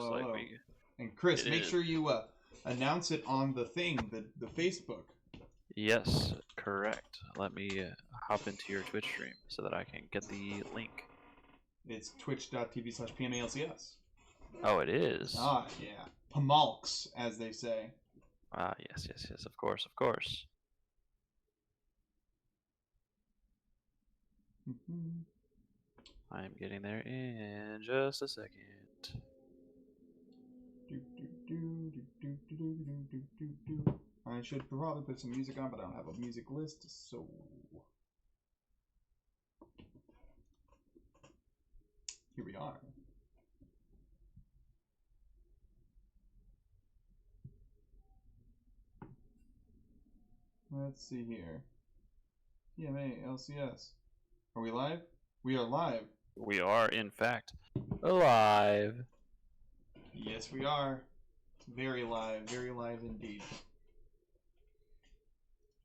looks hello, like hello. we. And Chris, It make is. sure you announce it on the thing, the Facebook. Yes, correct. Let me hop into your Twitch stream so that I can get the link. It's twitch.tv/PMALCS. Oh, it is. Ah, yeah. Pamalks, as they say. Ah, yes, yes, yes. Of course, of course. I'm getting there in just a second. I should probably put some music on, but I don't have a music list, so here we are. Let's see here. PMA LCS. Are we live? We are live. We are, in fact, alive. Yes, we are. Very live indeed.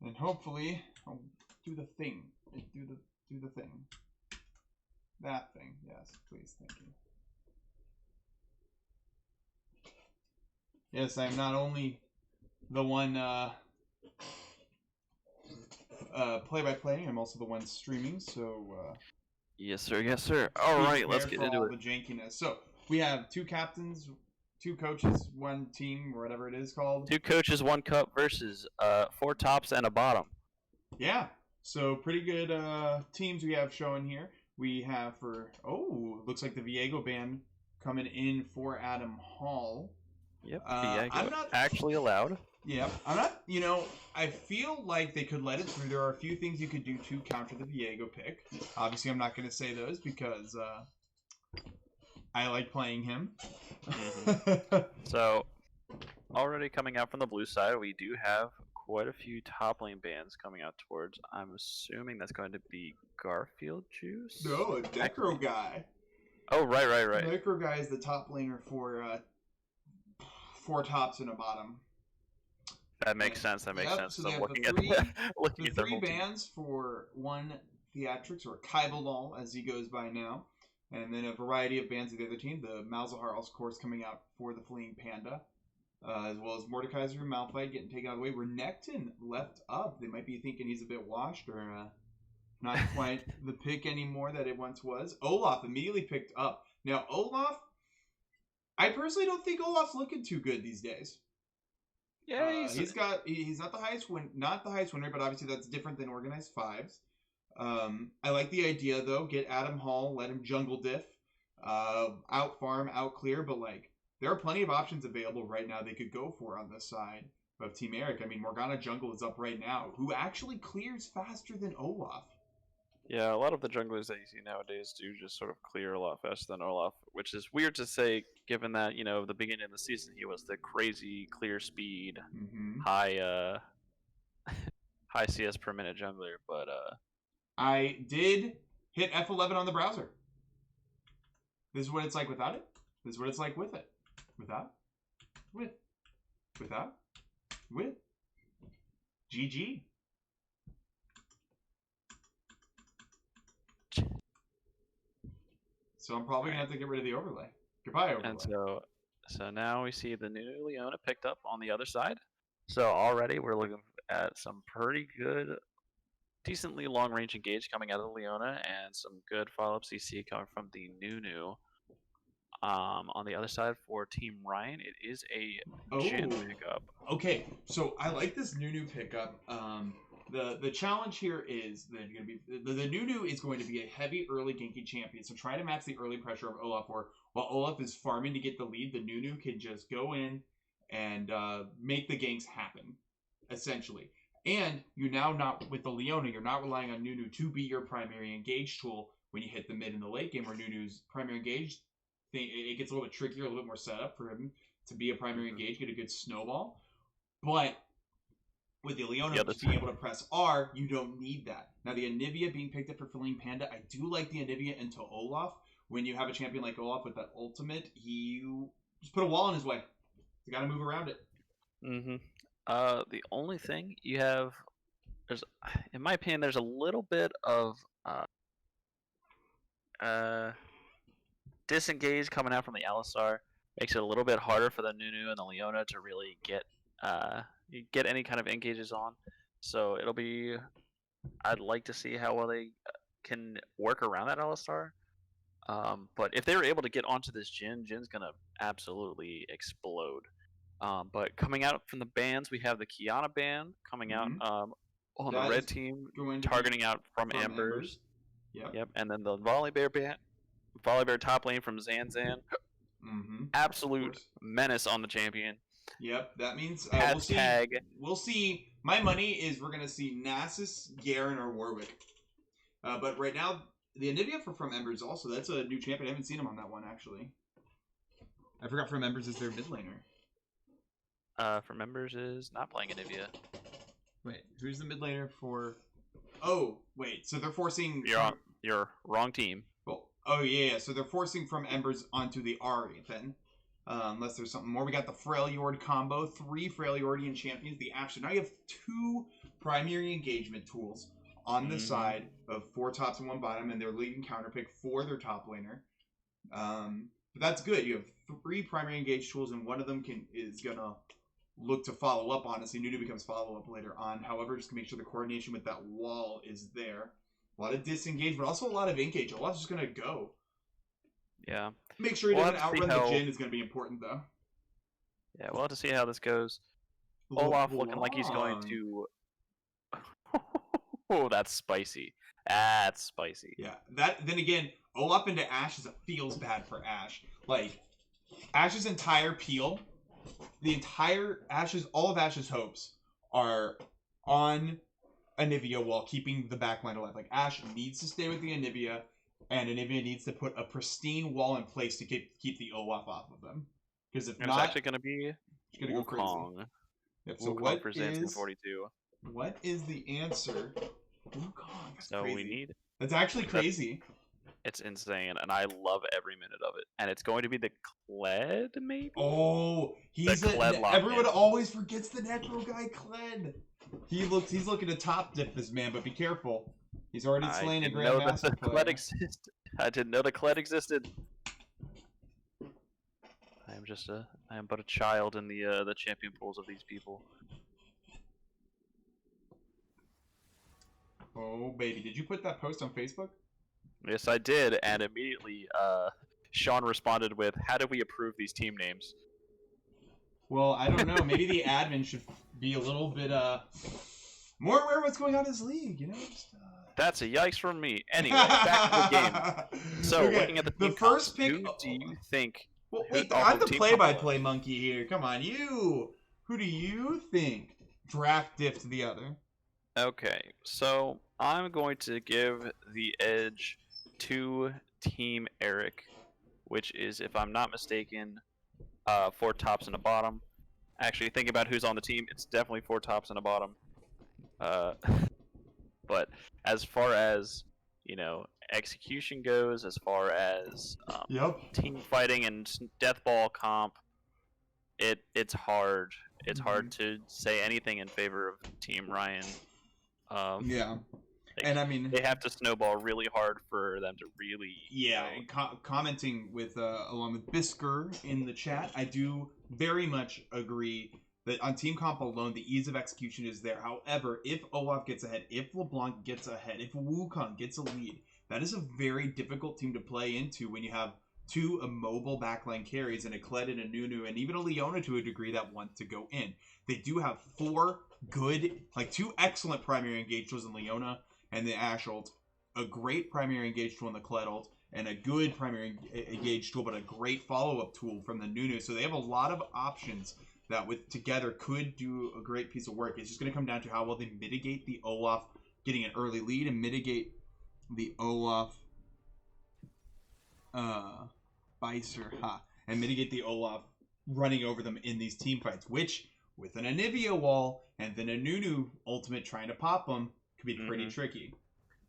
And hopefully, I'll do the thing. Do the thing. That thing. Yes, please, thank you. Yes, I'm not only the one play-by-play, I'm also the one streaming, so Yes, sir. Yes, sir. All right, let's get into all it. the jankiness. So we have 2 captains, 2 coaches, 1 team, or whatever it is called. 2 coaches, 1 cup versus 4 tops and a bottom. Yeah. So pretty good teams we have showing here. We have looks like the Viego band coming in for Adam Hall. Yep, Viego I'm not actually allowed. Yeah, I'm not, I feel like they could let it through. There are a few things you could do to counter the Viego pick. Obviously, I'm not going to say those because I like playing him. Mm-hmm. So, already coming out from the blue side, we do have quite a few top lane bands coming out towards. I'm assuming that's going to be Garfield Juice? No, a Necro guy. Oh, right. Necro guy is the top laner for 4 tops and a bottom. That makes sense. So they have looking the at their 3 bands for 1 Theatrics, or Kaibalal as he goes by now, and then a variety of bands of the other team. The Malzahar, of course, coming out for the Fleeing Panda, as well as Mordekaiser and Malphite getting taken out of the way. Renekton left up. They might be thinking he's a bit washed or not quite the pick anymore that it once was. Olaf immediately picked up. Now, Olaf, I personally don't think Olaf's looking too good these days. Yeah, he's not the highest win rate, but obviously that's different than organized 5s. I like the idea though. Get Adam Hall, let him jungle diff, out farm, out clear, but like there are plenty of options available right now they could go for on this side of Team Eric. I mean, Morgana jungle is up right now, who actually clears faster than Olaf. Yeah, a lot of the junglers that you see nowadays do just sort of clear a lot faster than Olaf, which is weird to say given that, the beginning of the season he was the crazy clear speed, high high CS per minute jungler, but I did hit F11 on the browser. This is what it's like without it. This is what it's like with it. Without. GG. So I'm probably going to have to get rid of the overlay. Goodbye, overlay. And so now we see the new Leona picked up on the other side. So already we're looking at some pretty good, decently long-range engage coming out of the Leona, and some good follow-up CC coming from the Nunu. On the other side for Team Ryan, it is a Jhin pickup. Okay, so I like this Nunu pickup. The challenge here is that you're gonna be the Nunu is going to be a heavy early ganky champion. So try to match the early pressure of Olaf, or while Olaf is farming to get the lead, the Nunu can just go in and make the ganks happen, essentially. And you're now not with the Leona, you're not relying on Nunu to be your primary engage tool when you hit the mid and the late game, where Nunu's primary engage thing, it gets a little bit trickier, a little bit more setup for him to be a primary engage, get a good snowball. But with the Leona being able to press R, you don't need that. Now, the Anivia being picked up for Fleeing Panda, I do like the Anivia into Olaf. When you have a champion like Olaf with that ultimate, you just put a wall in his way. You got to move around it. The only thing you have, in my opinion, there's a little bit of disengage coming out from the Alistar. makes it a little bit harder for the Nunu and the Leona to really uh get any kind of engages on. So it'll be. I'd like to see how well they can work around that Alistar. But if they were able to get onto this Jin's gonna absolutely explode. But coming out from the bans, we have the Kiana ban coming out Hmm. on the That red is team, going to be targeting out from from Embers. Embers. Yep. Yep, and then the Volibear top lane from Zanzan. Mm-hmm. Of Absolute course. menace on the champion. Yep. That means we'll see. Hashtag. We'll see. My money is we're gonna see Nasus, Garen, or Warwick. But right now, the Anivia from Embers also. That's a new champion. I haven't seen him on that one actually. I forgot from Embers is their mid laner. For members is not playing Anivia. Wait, who's the mid laner for? Oh, wait. So they're forcing. You're wrong team. Well, oh yeah. So they're forcing from Embers onto the Ahri then. Unless there's something more. We got the Freljord combo, 3 Freljordian champions, the Ashe. Now you have 2 primary engagement tools on the side of 4 tops and 1 bottom, and they're leading counterpick for their top laner. But that's good. You have 3 primary engage tools, and one of them is gonna look to follow up. Honestly, Nunu becomes follow up later on. However, just to make sure the coordination with that wall is there. A lot of disengage, but also a lot of engage. Olaf's just gonna go. Yeah. Make sure he We'll doesn't have to see outrun the how- Jhin is gonna be important though. Yeah, we'll have to see how this goes. Olaf looking like he's going to. Oh, that's spicy. That's spicy. Yeah, then again, Olaf into Ashe feels bad for Ashe. Like, Ashe's entire peel, all of Ashe's hopes are on Anivia while keeping the backline alive. Like, Ashe needs to stay with the Anivia, and Anivia needs to put a pristine wall in place to keep the Olaf off of them. Because if It's not, actually going to be it's gonna go crazy. Wukong. Yep, so Wukong for Zanzan 42. what is the answer? Wukong. That's So crazy. we need. That's actually crazy. It's insane, and I love every minute of it. And it's going to be the Kled, maybe? Oh, everyone always forgets the Necro guy, Kled. He's looking to top dip this man, but be careful. He's already slain a Grandmaster player. I didn't know the Kled existed. I am but a child in the champion pools of these people. Oh baby, did you put that post on Facebook? Yes, I did, and immediately Sean responded with, "How do we approve these team names?" Well, I don't know. Maybe the admin should be a little bit more aware of what's going on in this league. You know. That's a yikes from me. Anyway, back to the game. So, okay, looking at the first pick, who do you think? Well, wait, I'm the play-by-play monkey here. Come on, you. Who do you think draft diff to the other? Okay, so I'm going to give the edge to Team Eric, which is, if I'm not mistaken, 4 tops and a bottom. Actually, thinking about who's on the team, it's definitely 4 tops and a bottom. But as far as, execution goes, as far as team fighting and death ball comp, it's hard. It's hard to say anything in favor of Team Ryan. And I mean, they have to snowball really hard for them to really. Yeah, and commenting with along with Bisker in the chat, I do very much agree that on team comp alone, the ease of execution is there. However, if Olaf gets ahead, if LeBlanc gets ahead, if Wukong gets a lead, that is a very difficult team to play into when you have 2 immobile backline carries and a Kled and a Nunu and even a Leona to a degree that want to go in. They do have 4 good, 2 excellent primary engage tools in Leona and the Ashe ult, a great primary engage tool in the Kled ult, and a good primary engage tool, but a great follow-up tool from the Nunu. So they have a lot of options that together could do a great piece of work. It's just going to come down to how well they mitigate the Olaf getting an early lead and mitigate the Olaf and mitigate the Olaf running over them in these team fights, which with an Anivia wall and then a Nunu ultimate trying to pop them could be pretty tricky.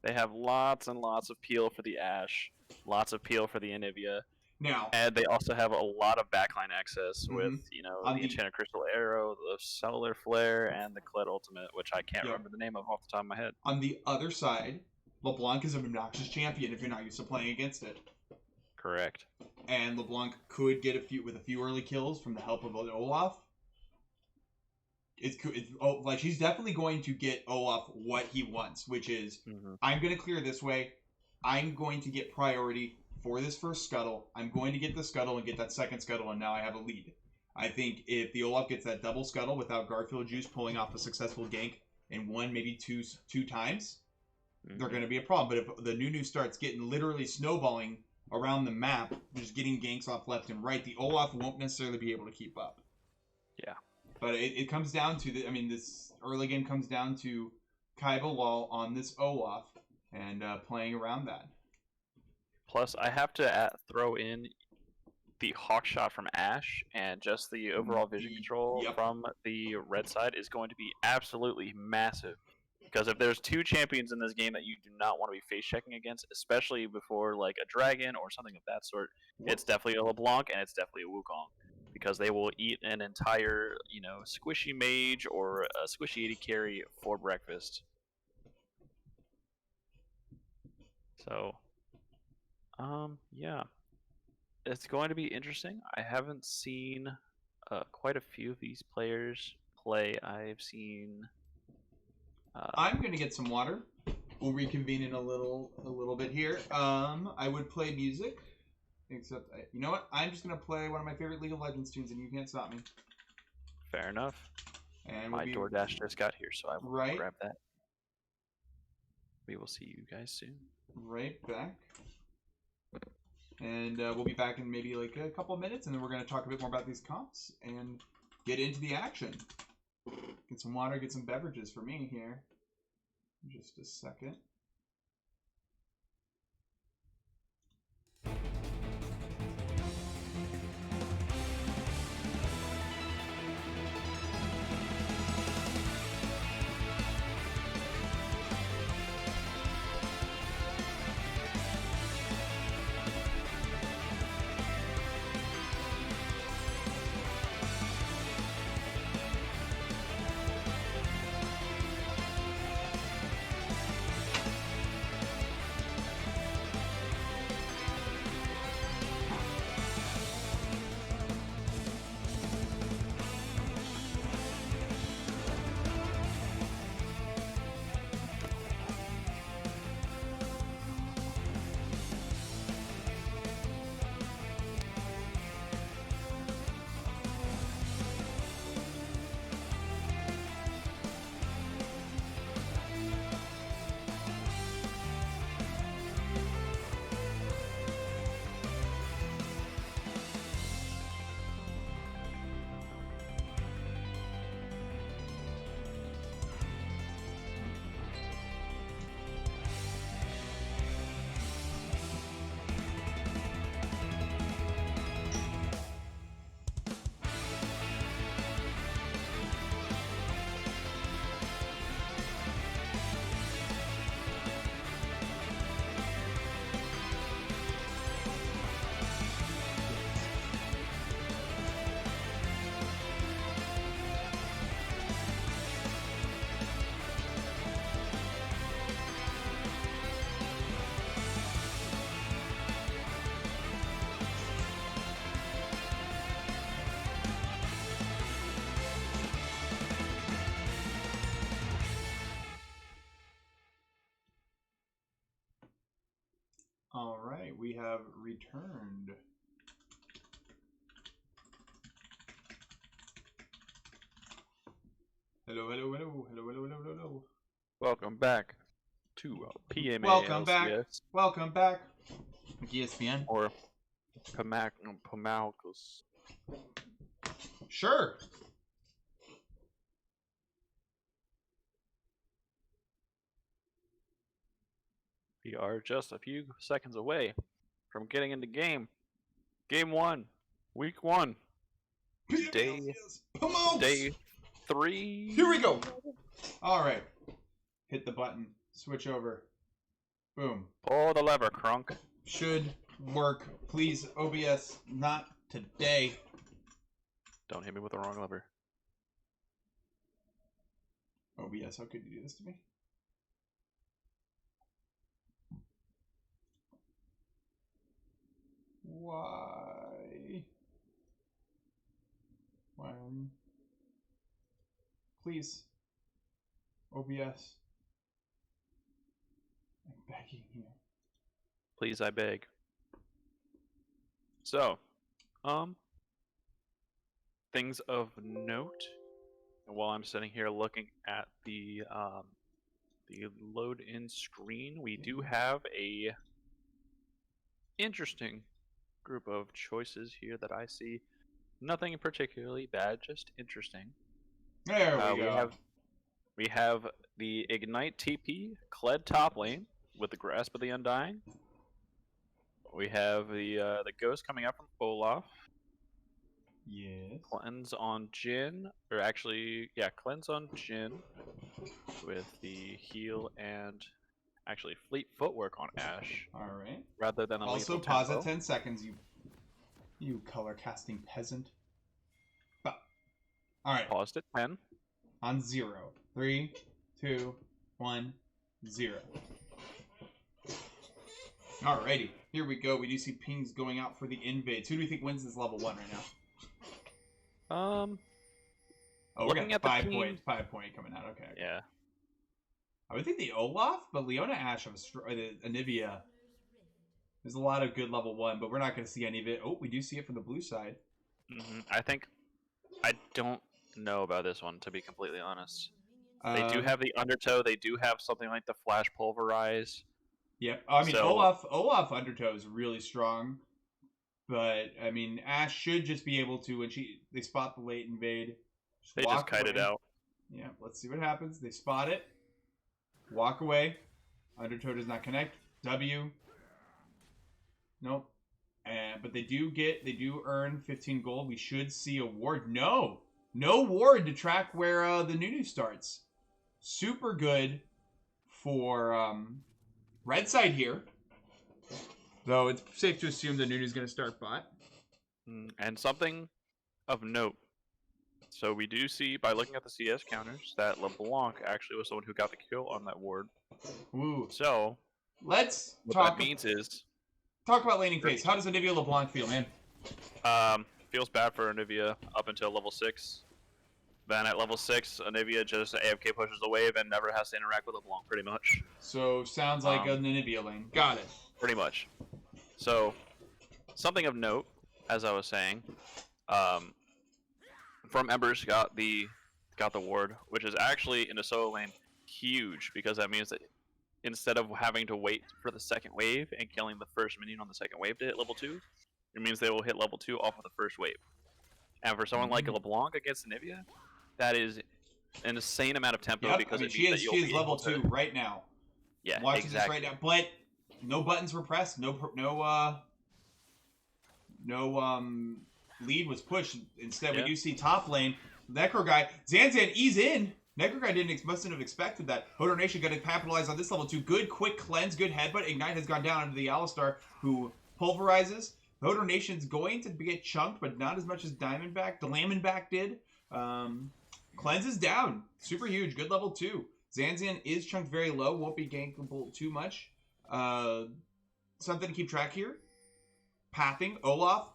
They have lots and lots of peel for the Ashe, lots of peel for the Anivia. Now, and they also have a lot of backline access with, the Enchanted Crystal Arrow, the Solar Flare, and the Kled Ultimate, which I can't remember the name of off the top of my head. On the other side, LeBlanc is an obnoxious champion if you're not used to playing against it. Correct. and LeBlanc could get with a few early kills from the help of Olaf. Like she's definitely going to get Olaf what he wants, which is I'm going to clear this way. I'm going to get priority for this first scuttle. I'm going to get the scuttle and get that second scuttle, and now I have a lead. I think if the Olaf gets that double scuttle without Garfield Juice pulling off a successful gank in one, maybe two times, they're going to be a problem. But if the Nunu starts getting literally snowballing around the map, just getting ganks off left and right, the Olaf won't necessarily be able to keep up. Yeah. But it comes down to, this early game comes down to Kaiba Lal on this Olaf and playing around that. Plus, I have to throw in the hawk shot from Ashe, and just the overall vision control from the red side is going to be absolutely massive. Because if there's two champions in this game that you do not want to be face checking against, especially before like a dragon or something of that sort, it's definitely a LeBlanc and it's definitely a Wukong. Because they will eat an entire, squishy mage or a squishy AD carry for breakfast. So, yeah. It's going to be interesting. I haven't seen quite a few of these players play. I've seen... I'm going to get some water. We'll reconvene in a little bit here. I would play music. Except, you know what? I'm just going to play one of my favorite League of Legends tunes, and you can't stop me. Fair enough. And my DoorDash just got here, so I will grab that. We will see you guys soon. Right back. And we'll be back in maybe like a couple of minutes, and then we're going to talk a bit more about these comps and get into the action. Get some water, get some beverages for me here. Just a second. All right, we have returned. Hello, hello, hello, hello, hello, hello, hello. Welcome back to PMA. Welcome LCS. back. Welcome back. ESPN. Or Pamalcus. Sure. We are just a few seconds away from getting into game. Game 1. Week 1. Day 3. Here we go. All right. Hit the button. Switch over. Boom. Pull the lever, Crunk. Should work. Please, OBS, not today. Don't hit me with the wrong lever. OBS, how could you do this to me? Why? Why? Please. OBS. I'm begging you. Please, I beg. So, things of note. While I'm sitting here looking at the load-in screen, we do have a interesting group of choices here that I see. Nothing particularly bad, just interesting. There we go. We have the Ignite TP Kled top lane with the Grasp of the Undying. We have the Ghost coming up from Olaf. Yes. Cleanse on Jin, or actually, yeah, Cleanse on Jin with the heal and actually Fleet Footwork on Ash. All right. Rather than a Also, lethal pause tempo. at 10 seconds, you color casting peasant. All right. Paused at 10. On 0. 3, 2, 1, 0. Alrighty, here we go. We do see pings going out for the invades. Who do we think wins this level 1 right now? Oh, we're getting 5 point coming out. Okay. Yeah. I would think the Olaf, but Leona Ash have the Anivia. There's a lot of good level 1, but we're not going to see any of it. Oh, we do see it from the blue side. I don't know about this one, to be completely honest. They do have the Undertow. They do have something like the Flash Pulverize. Yep. I mean, Olaf Undertow is really strong. But, I mean, Ash should just be able to, when they spot the late invade, they just kite it out. Yeah, let's see what happens. They spot it. Walk away. Undertow does not connect. W. Nope. But they do earn 15 gold. We should see a ward. No ward to track where the Nunu starts. Super good for red side here. Though it's safe to assume the Nunu's going to start bot. And something of note. So we do see, by looking at the CS counters, that LeBlanc actually was the one who got the kill on that ward. Ooh. So, let's what that means is... Talk about laning phase. How does Anivia LeBlanc feel, man? Feels bad for Anivia up until level 6. Then at level 6, Anivia just AFK pushes the wave and never has to interact with LeBlanc, pretty much. So, sounds like an Anivia lane. Got it. Pretty much. So, something of note, as I was saying, from Embers got the ward, which is actually in a solo lane huge, because that means that instead of having to wait for the second wave and killing the first minion on the second wave to hit level 2, it means they will hit level 2 off of the first wave. And for someone like LeBlanc against Anivia, that is an insane amount of tempo, because she is level 2 right now. Yeah, watching exactly. this right now, but no buttons were pressed. No lead was pushed. Instead, we do see top lane. Necro guy, Zanzan, ease in. Necro guy mustn't have expected that. Hodor Nation got to capitalize on this level 2. Good quick cleanse, good headbutt. Ignite has gone down into the Alistar, who pulverizes. Hodor Nation's going to get chunked, but not as much as Diamondback did. Cleanse is down. Super huge. Good level 2. Zanzan is chunked very low. Won't be gankable too much. Something to keep track here. Pathing. Olaf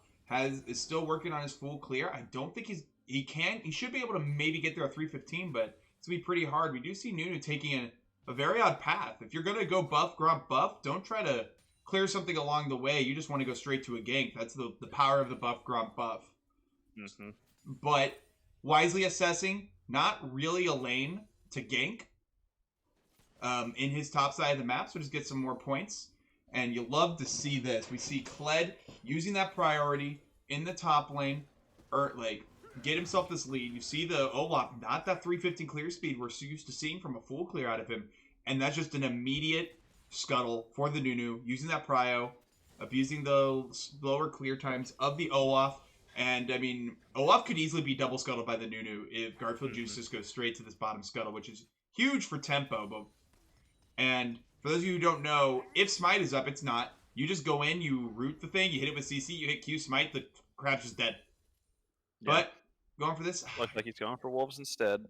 is still working on his full clear. I don't think he should be able to maybe get there at 315, but it's going to be pretty hard. We do see Nunu taking a very odd path. If you're going to go buff, Gromp buff, don't try to clear something along the way. You just want to go straight to a gank. That's the power of the buff, Gromp buff. Mm-hmm. But wisely assessing, not really a lane to gank in his top side of the map, so just get some more points. And you love to see this. We see Kled using that priority in the top lane, or get himself this lead. You see the Olaf, not that 315 clear speed we're so used to seeing from a full clear out of him, and that's just an immediate scuttle for the Nunu, using that prio, abusing the slower clear times of the Olaf. And I mean, Olaf could easily be double scuttled by the Nunu if Garfield Juice just goes straight to this bottom scuttle, which is huge for tempo. And for those of you who don't know, if Smite is up, it's not. You just go in, you root the thing, you hit it with CC, you hit Q, Smite, the crab's just dead. Yeah. But, going for this. Looks like he's going for Wolves instead.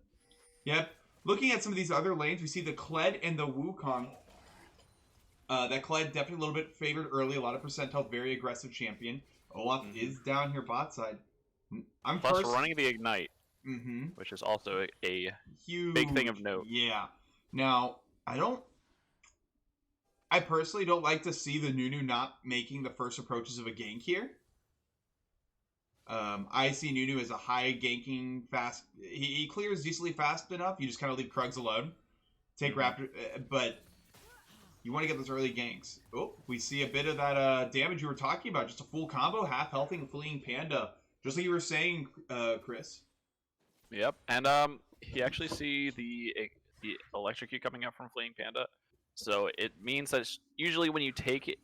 Yep. Looking at some of these other lanes, we see the Kled and the Wukong. That Clyde definitely a little bit favored early. A lot of percent health, very aggressive champion. Olaf is down here bot side. I'm Plus first. running the Ignite, Mm-hmm. which is also a Huge. big thing of note. Yeah. Now, I personally don't like to see the Nunu not making the first approaches of a gank here. I see Nunu as a high ganking fast. He clears decently fast enough. You just kind of leave Krugs alone. Take Raptor, but you want to get those early ganks. Oh, we see a bit of that damage you were talking about. Just a full combo, half healthy and fleeing Panda. Just like you were saying, Chris. Yep, and you actually see the electrocute coming out from Fleeing Panda. So it means that usually when you take it,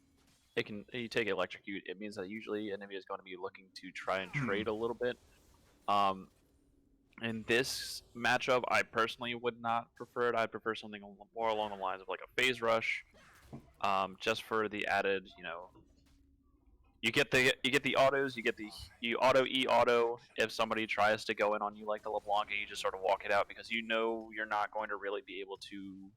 you take electrocute. It means that usually enemy is going to be looking to try and trade a little bit. In this matchup, I personally would not prefer it. I'd prefer something more along the lines of like a phase rush, just for the added, you get the autos, you auto auto if somebody tries to go in on you like the LeBlanc, and you just sort of walk it out because you know you're not going to really be able to.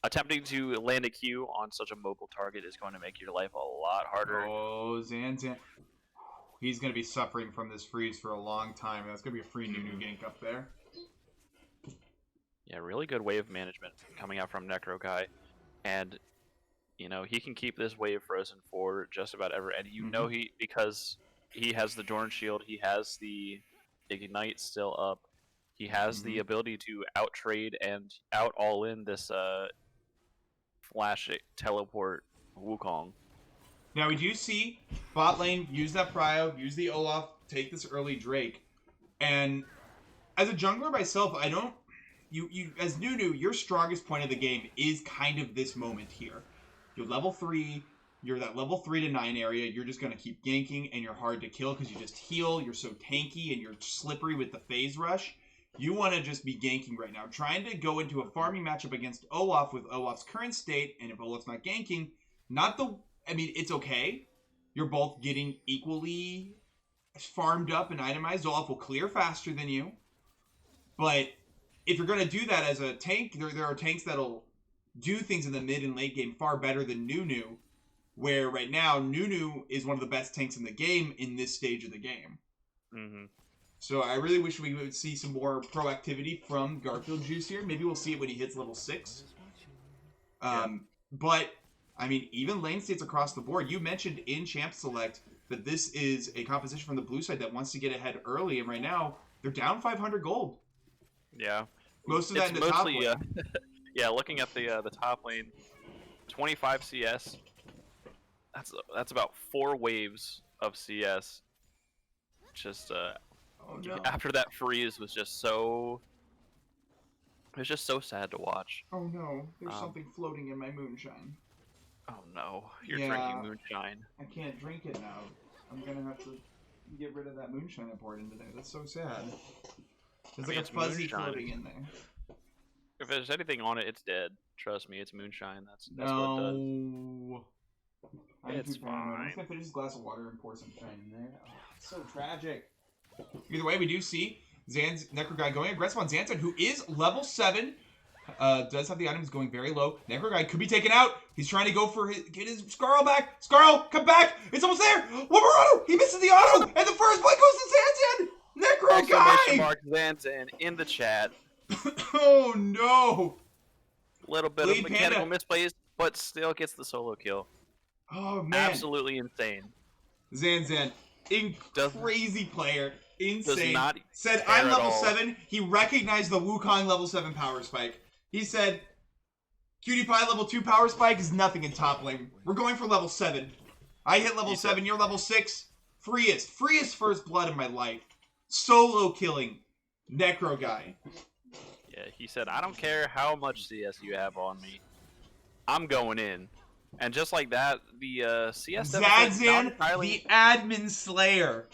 Attempting to land a Q on such a mobile target is going to make your life a lot harder. Oh, Zan. He's going to be suffering from this freeze for a long time. That's going to be a free Nunu gank up there. Yeah, really good wave management coming out from Necro Guy. And, he can keep this wave frozen for just about ever. And because he has the Dorn Shield, he has the Ignite still up. He has the ability to out-trade and out-all-in this Flash Teleport Wukong. Now we do see bot lane use that prio, use the Olaf, take this early Drake. And as a jungler myself, I don't... You as Nunu, your strongest point of the game is kind of this moment here. You're level 3, you're that level 3 to 9 area, you're just going to keep ganking, and you're hard to kill because you just heal, you're so tanky, and you're slippery with the phase rush. You want to just be ganking right now. Trying to go into a farming matchup against Olaf with Olaf's current state, and if Olaf's not ganking, it's okay. You're both getting equally farmed up and itemized. Olaf will clear faster than you. But if you're going to do that as a tank, there are tanks that'll do things in the mid and late game far better than Nunu, where right now Nunu is one of the best tanks in the game in this stage of the game. So I really wish we would see some more proactivity from Garfield Juice here. Maybe we'll see it when he hits level 6. But, even lane states across the board. You mentioned in Champ Select that this is a composition from the blue side that wants to get ahead early, and right now, they're down 500 gold. Yeah. Most of that in the top lane. Yeah, looking at the top lane, 25 CS. That's about 4 waves of CS. Just after that freeze was just so. It was just so sad to watch. Oh no, there's something floating in my moonshine. Oh no, you're drinking moonshine. I can't drink it now. I'm gonna have to get rid of that moonshine I poured into there. That's so sad. There's like a fuzzy moonshine floating in there. If there's anything on it, it's dead. Trust me, it's moonshine. That's what it does. It's fine. I'm just gonna finish this glass of water and pour some shine in there. Oh, it's so tragic. Either way, we do see Zan's Necro Guy going aggressive on Zanzan, who is level 7. Does have the items going very low. Necro Guy could be taken out. He's trying to go for get his Scarl back. Scarl, come back! It's almost there. One more auto. He misses the auto, and the first play goes to Zanzan. Necro Guy. Mark Zanzan in the chat. Oh no! Little bit of mechanical misplays, but still gets the solo kill. Oh man! Absolutely insane. Zanzan, crazy player. Insane. Said, I'm level 7. He recognized the Wukong level 7 power spike. He said, Cutie Pie level 2 power spike is nothing in top lane. We're going for level 7. I hit level 7, you're level 6. Freest first blood in my life. Solo killing Necro Guy. Yeah, he said, I don't care how much CS you have on me. I'm going in. And just like that, the CS... Zanzan, the admin slayer.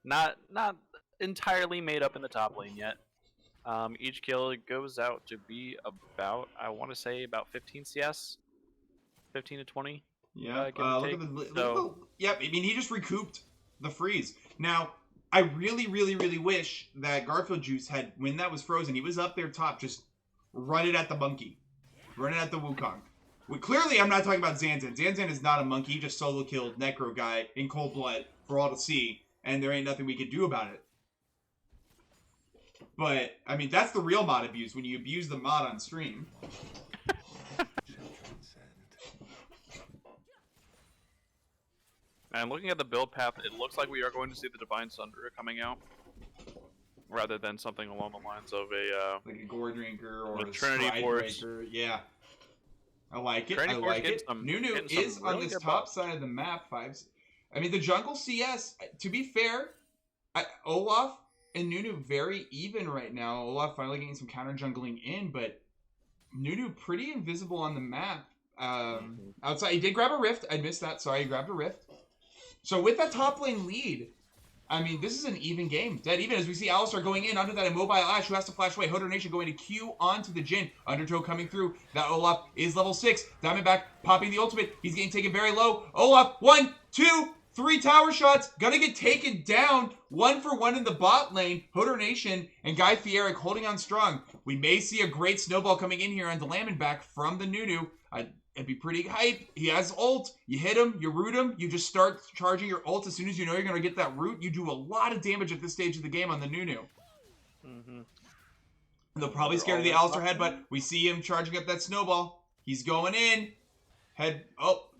Not entirely made up in the top lane yet. Each kill goes out to be about, I want to say, about 15 CS, 15 to 20. Yeah. Yep. He just recouped the freeze. Now, I really, really, really wish that Garfield Juice had, when that was frozen, he was up there top, just run it at the monkey. running at the Wukong. Clearly, I'm not talking about Zanzan. Zanzan is not a monkey. He just solo killed Necro guy in cold blood for all to see, and there ain't nothing we could do about it. But, I mean, that's the real mod abuse, when you abuse the mod on stream. And looking at the build path, it looks like we are going to see the Divine Sunderer coming out, rather than something along the lines of a like a Gore Drinker or a Trinity Stride Force. Breaker. Yeah. I like it. Trinity I Force like it. Nunu is on really this good top buffs. side of the map. I mean, the jungle CS, to be fair, Olaf and Nunu very even right now. Olaf finally getting some counter jungling in, but Nunu pretty invisible on the map. Outside, he did grab a rift. I missed that. Sorry, he grabbed a rift. So with that top lane lead, I mean, this is an even game. Dead even as we see Alistar going in under that immobile Ashe who has to flash away. Hodor Nation going to Q onto the Jhin. Undertow coming through. That Olaf is level 6. Diamondback popping the ultimate. He's getting taken very low. Olaf, 1, 2, 3 tower shots. Gonna get taken down. 1 for 1 in the bot lane. Hodor Nation and Guy Fieric holding on strong. We may see a great snowball coming in here on the Diamondback from the Nunu. It'd be pretty hype. He has ult. You hit him, you root him, you just start charging your ult as soon as you know you're going to get that root. You do a lot of damage at this stage of the game on the Nunu. They're probably scared of the Alistar headbutt. We see him charging up that snowball. He's going in.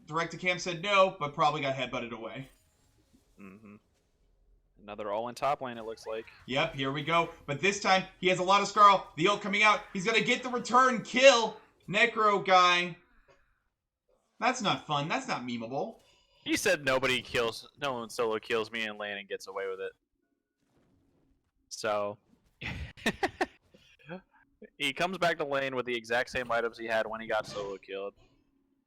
Direct to Cam said no, but probably got headbutted away. Another all in top lane, it looks like. Yep, here we go. But this time, he has a lot of Scarl. The ult coming out. He's going to get the return kill. Necro guy. That's not fun. That's not memeable. He said no one solo kills me in lane and gets away with it. So, he comes back to lane with the exact same items he had when he got solo killed.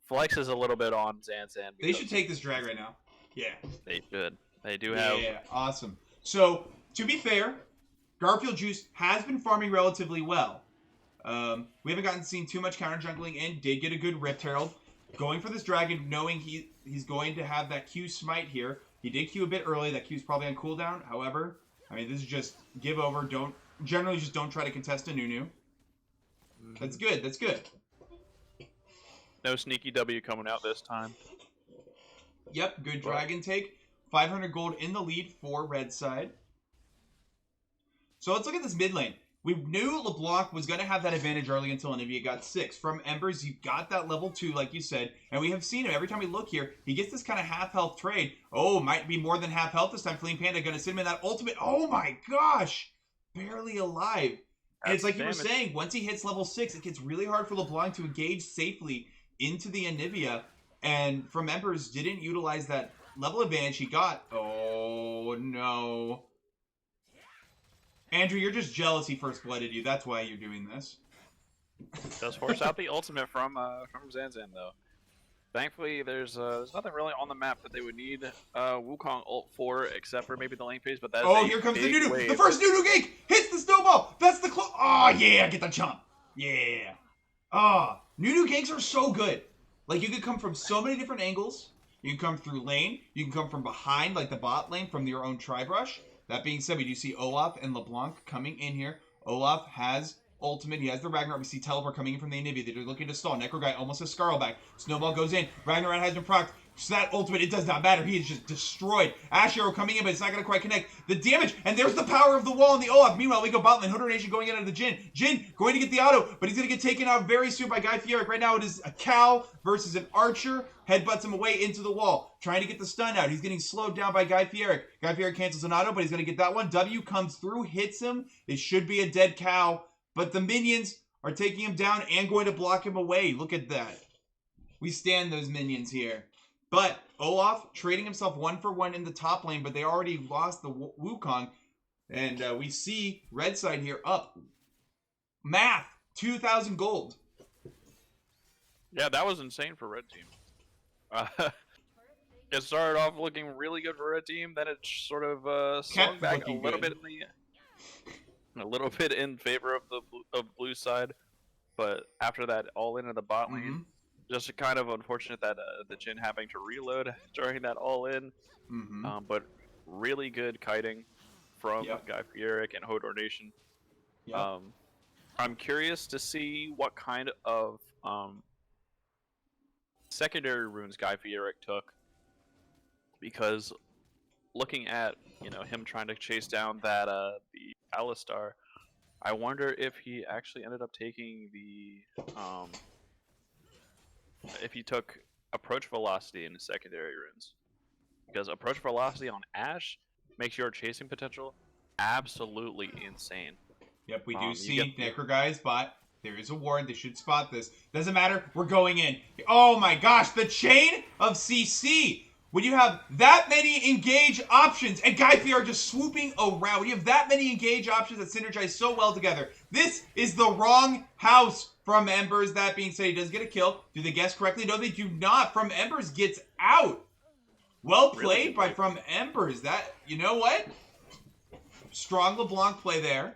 Flexes a little bit on Zanzan. They should take this drag right now. Yeah. They should. They do have... Yeah, awesome. So, to be fair, Garfield Juice has been farming relatively well. We haven't seen too much counter jungling in. Did get a good Rift Herald. Going for this dragon, knowing he's going to have that Q smite here. He did Q a bit early. That Q's probably on cooldown. However, I mean, this is just give over. Generally just don't try to contest a Nunu. That's good. That's good. No sneaky W coming out this time. Yep, good dragon take. 500 gold in the lead for red side. So let's look at this mid lane. We knew LeBlanc was going to have that advantage early until Anivia got 6. From Embers, you got that level 2, like you said. And we have seen him. Every time we look here, he gets this kind of half-health trade. Oh, might be more than half-health this time. Fleeing Panda going to sit him in that ultimate. Oh my gosh! Barely alive. And it's like you were saying, once he hits level 6, it gets really hard for LeBlanc to engage safely into the Anivia. And From Embers didn't utilize that level advantage he got. Oh, no. Andrew, you're just jealous he first blooded you. That's why you're doing this. Does force out the ultimate from Zanzan, though. Thankfully, there's nothing really on the map that they would need Wukong ult for, except for maybe the lane phase, but that's here comes the Nunu! The first Nunu gank! Hits the snowball! That's the Oh, yeah! Get the chomp! Yeah! Nunu ganks are so good. Like, you could come from so many different angles. You can come through lane. You can come from behind, like the bot lane, from your own tri-brush. That being said, we do see Olaf and LeBlanc coming in here. Olaf has ultimate. He has the Ragnarok. We see Teleport coming in from the Anivia. They're looking to stall. Necro guy almost has Scarl back. Snowball goes in. Ragnarok has been procced. So that ultimate, it does not matter. He is just destroyed. Ash Arrow coming in, but it's not going to quite connect. The damage, and there's the power of the wall and the Olaf. Meanwhile, we go bot lane. Hodor Nation going into the Jhin. Jhin going to get the auto, but he's going to get taken out very soon by Guy Fieric. Right now, it is a cow versus an archer. Headbutts him away into the wall. Trying to get the stun out. He's getting slowed down by Guy Fieric. Guy Fieric cancels an auto, but he's going to get that one. W comes through, hits him. It should be a dead cow, but the minions are taking him down and going to block him away. Look at that. We stand those minions here. But Olaf trading himself 1 for 1 in the top lane, but they already lost the Wukong. And we see red side here up. Math, 2,000 gold. Yeah, that was insane for red team. It started off looking really good for red team, then it sort of swung back a little bit in favor of blue side. But after that, all into the bot lane. Just kind of unfortunate that the Jhin having to reload during that all-in. But really good kiting from Guy Fieric and Hodor Nation. I'm curious to see what kind of secondary runes Guy Fieric took, because looking at him trying to chase down that the Alistar, I wonder if he actually ended up taking the if he took approach velocity in his secondary runes, because approach velocity on Ash makes your chasing potential absolutely insane. Yep, we do You see get Necro Guy's bot. There is a ward. They should spot this. Doesn't matter. We're going in. Oh my gosh, the chain of CC. When you have that many engage options, and Guy Fier just swooping around, when you have that many engage options that synergize so well together, this is the wrong house from Embers. That being said, he does get a kill. Do they guess correctly? No, they do not. From Embers gets out. Well played by From Embers. That, you know what? Strong LeBlanc play there.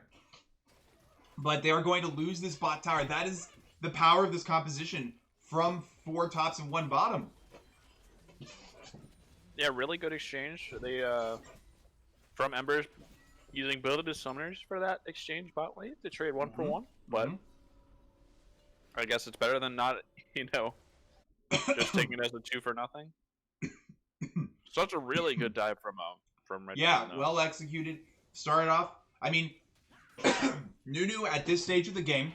But they are going to lose this bot tower. That is the power of this composition from 4 tops and 1 bottom. Yeah, really good exchange. They From Embers using builded summoners for that exchange bot lane to trade 1 for 1. But I guess it's better than not, just taking it as a 2 for nothing. Such a really good dive from Red. Yeah, well executed. Started off. I mean, Nunu at this stage of the game,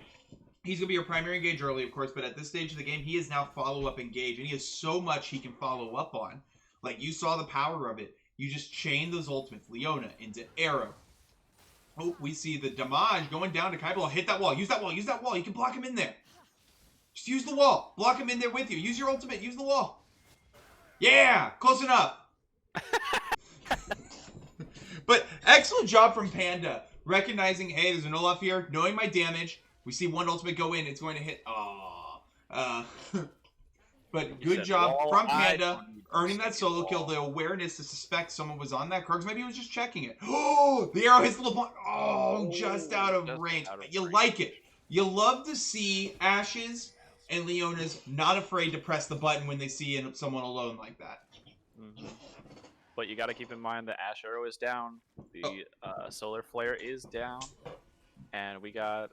he's going to be your primary engage early, of course, but at this stage of the game, he is now follow-up engage, and he has so much he can follow up on. Like, you saw the power of it. You just chain those ultimates. Leona into Arrow. Oh, we see the damage going down to Kaiba. Hit that wall. Use that wall. Use that wall. You can block him in there. Just use the wall. Block him in there with you. Use your ultimate. Use the wall. Yeah! Close enough. But excellent job from Panda. Recognizing, hey, there's an Olaf here. Knowing my damage. We see one ultimate go in. It's going to hit. But good job from Panda. Earning that solo kill. The awareness to suspect someone was on that. Krugs, maybe he was just checking it. Oh, the arrow hits the LeBlanc. Oh, just out of range. You like it. You love to see Ashes and Leona's not afraid to press the button when they see someone alone like that. But you got to keep in mind the Ash Arrow is down, the Solar Flare is down, and we got...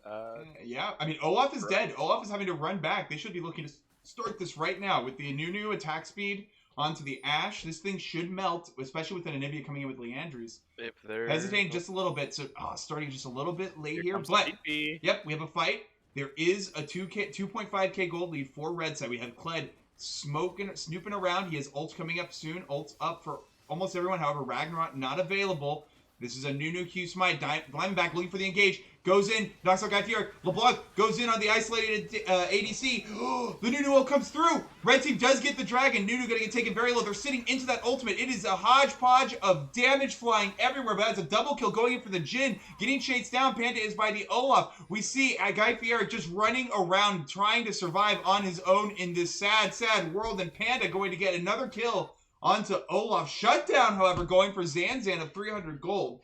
yeah, I mean, Olaf is dead. Olaf is having to run back. They should be looking to start this right now. With the Nunu attack speed onto the Ash, this thing should melt, especially with an Anivia coming in with Leandries. If they're... Hesitating just a little bit, so starting just a little bit late here. But, yep, we have a fight. There is a 2.5k gold lead for Red Side. We have Kled snooping around. He has ult coming up soon. Ult's up for almost everyone. However, Ragnarok not available. This is a Nunu Q Smite. Climbing back, looking for the engage. Goes in, knocks out Guy Fier. LeBlanc goes in on the isolated ADC. The Nunu ult comes through. Red team does get the dragon. Nunu gonna get taken very low. They're sitting into that ultimate. It is a hodgepodge of damage flying everywhere, but that's a double kill going in for the Jhin. Getting chased down, Panda is by the Olaf. We see Guy Fier just running around trying to survive on his own in this sad, sad world, and Panda going to get another kill onto Olaf. Shutdown, however, going for Zanzan of 300 gold.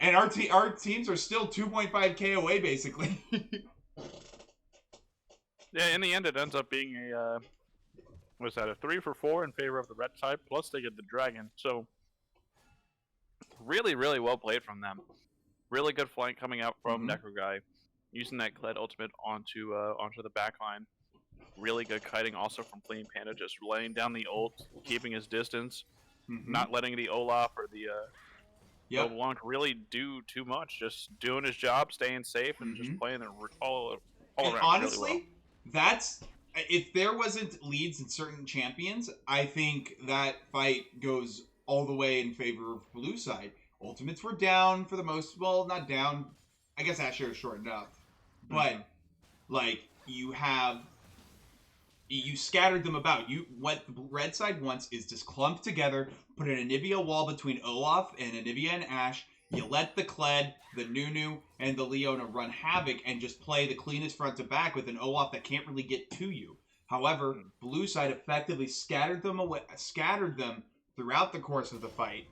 And our teams are still 2.5k away, basically. Yeah, in the end, it ends up being a 3 for 4 in favor of the Red side, plus they get the dragon. So, really, really well played from them. Really good flank coming out from Necro Guy, using that Kled ultimate onto the backline. Really good kiting also from Clean Panda, just laying down the ult, keeping his distance, not letting the Olaf or the LeBlanc really do too much, just doing his job, staying safe, and just playing it all around. Honestly, really well. That's, if there wasn't leads in certain champions, I think that fight goes all the way in favor of blue side. Ultimates were down for the most, well, not down. I guess Asher is shortened up, but like you scattered them about. What the red side wants is just clump together, put an Anivia wall between Olaf and Anivia and Ash. You let the Kled, the Nunu, and the Leona run havoc and just play the cleanest front to back with an Olaf that can't really get to you. However, blue side effectively scattered them throughout the course of the fight.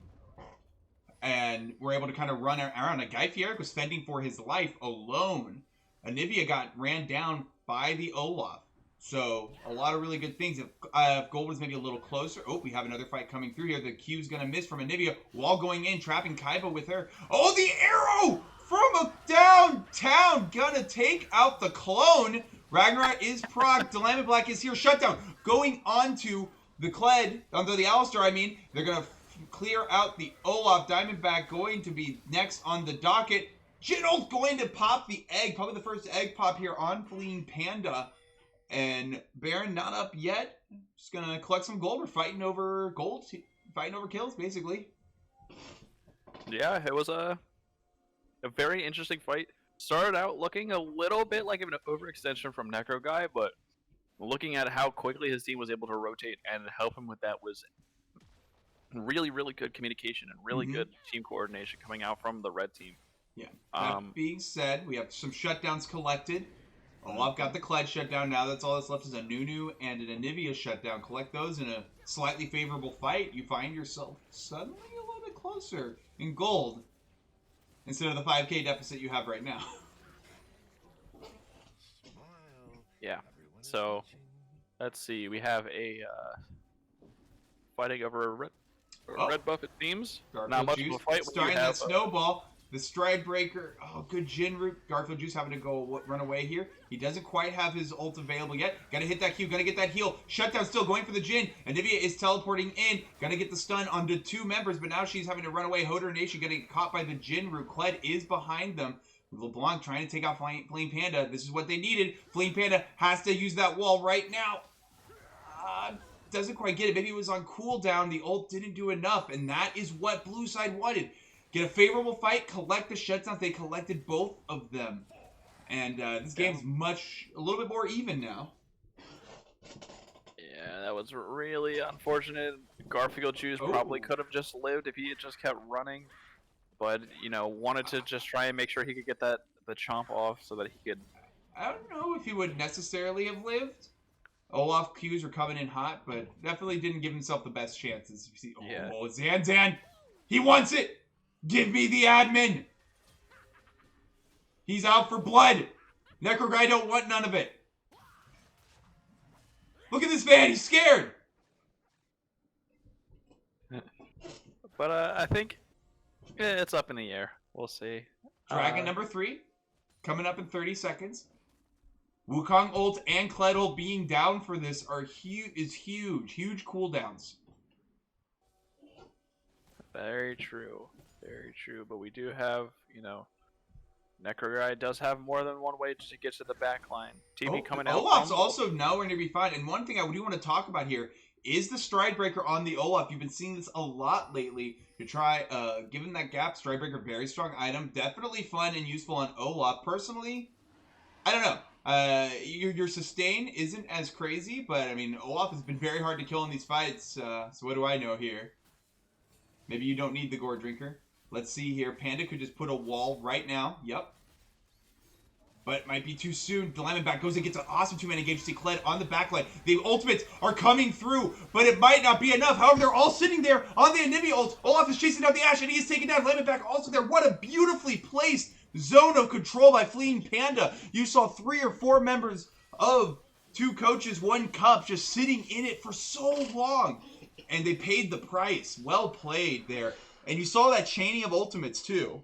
And we're able to kind of run around. Guy Fieric was fending for his life alone. Anivia ran down by the Olaf. So, a lot of really good things. If Gold was maybe a little closer. Oh, we have another fight coming through here. The Q's going to miss from Anivia. Wall going in, trapping Kaiba with her. Oh, the arrow from downtown. Gonna take out the clone. Ragnarok is proc. Dilemma Black is here. Shutdown. Going onto the Kled, onto the Alistar, I mean. They're gonna clear out the Olaf. Diamondback going to be next on the docket. Jinol's going to pop the egg. Probably the first egg pop here on Fleeing Panda. And Baron not up yet. Just gonna collect some gold. We're fighting over gold. Fighting over kills, basically. Yeah, it was a very interesting fight. Started out looking a little bit like an overextension from Necro Guy, but looking at how quickly his team was able to rotate and help him with that was really, really good communication and really good team coordination coming out from the red team. Yeah. That being said, we have some shutdowns collected. Olaf got the Kled shutdown. Now that's all that's left is a Nunu and an Anivia shutdown. Collect those in a slightly favorable fight. You find yourself suddenly a little bit closer in gold instead of the 5K deficit you have right now. Yeah. So, let's see. We have a fighting over a red buff, it seems. Not much of a fight. Starting that snowball. The Stride Breaker. Oh, good Jinru. Garfield Juice having to go run away here. He doesn't quite have his ult available yet. Gotta hit that Q. Gotta get that heal. Shutdown still going for the Jin. Anivia is teleporting in. Gotta get the stun onto 2 members, but now she's having to run away. Hodor Nation getting caught by the Jinru. Kled is behind them. LeBlanc trying to take out Fleeing Panda. This is what they needed. Fleeing Panda has to use that wall right now. Doesn't quite get it. Maybe it was on cooldown. The ult didn't do enough, and that is what Blue Side wanted. Get a favorable fight, collect the shutdowns. They collected both of them. And this game's a little bit more even now. Yeah, that was really unfortunate. Garfield Juice probably could have just lived if he had just kept running. But, you know, wanted to just try and make sure he could get the chomp off so that he could... I don't know if he would necessarily have lived. Olaf Qs were coming in hot, but definitely didn't give himself the best chances. You see, Zanzan! He wants it! Give me the admin! He's out for blood! Necro Guy don't want none of it. Look at this man, he's scared! But I think it's up in the air. We'll see. Dragon number 3, coming up in 30 seconds. Wukong ult and Kled ult being down for this is huge. Huge cooldowns. Very true. Very true. But we do have, you know, Necro Guy does have more than one way to get to the back line. TV coming out. Olaf's also nowhere to be found. And one thing I do want to talk about here is the Stride Breaker on the Olaf. You've been seeing this a lot lately. To try, given that gap, Stride Breaker, very strong item. Definitely fun and useful on Olaf. Personally, I don't know. Your sustain isn't as crazy, but I mean, Olaf has been very hard to kill in these fights. So what do I know here? Maybe you don't need the Gore Drinker. Let's see here. Panda could just put a wall right now. Yep. But it might be too soon. Diamondback goes and gets an awesome 2-man engage. See Kled on the backline. The ultimates are coming through, but it might not be enough. However, they're all sitting there on the Anivia ult. Olaf is chasing down the Ashe, and he is taking down Diamondback also there. What a beautifully placed zone of control by Fleeing Panda. You saw 3 or 4 members of 2 coaches, 1 cup just sitting in it for so long. And they paid the price. Well played there. And you saw that chaining of ultimates too.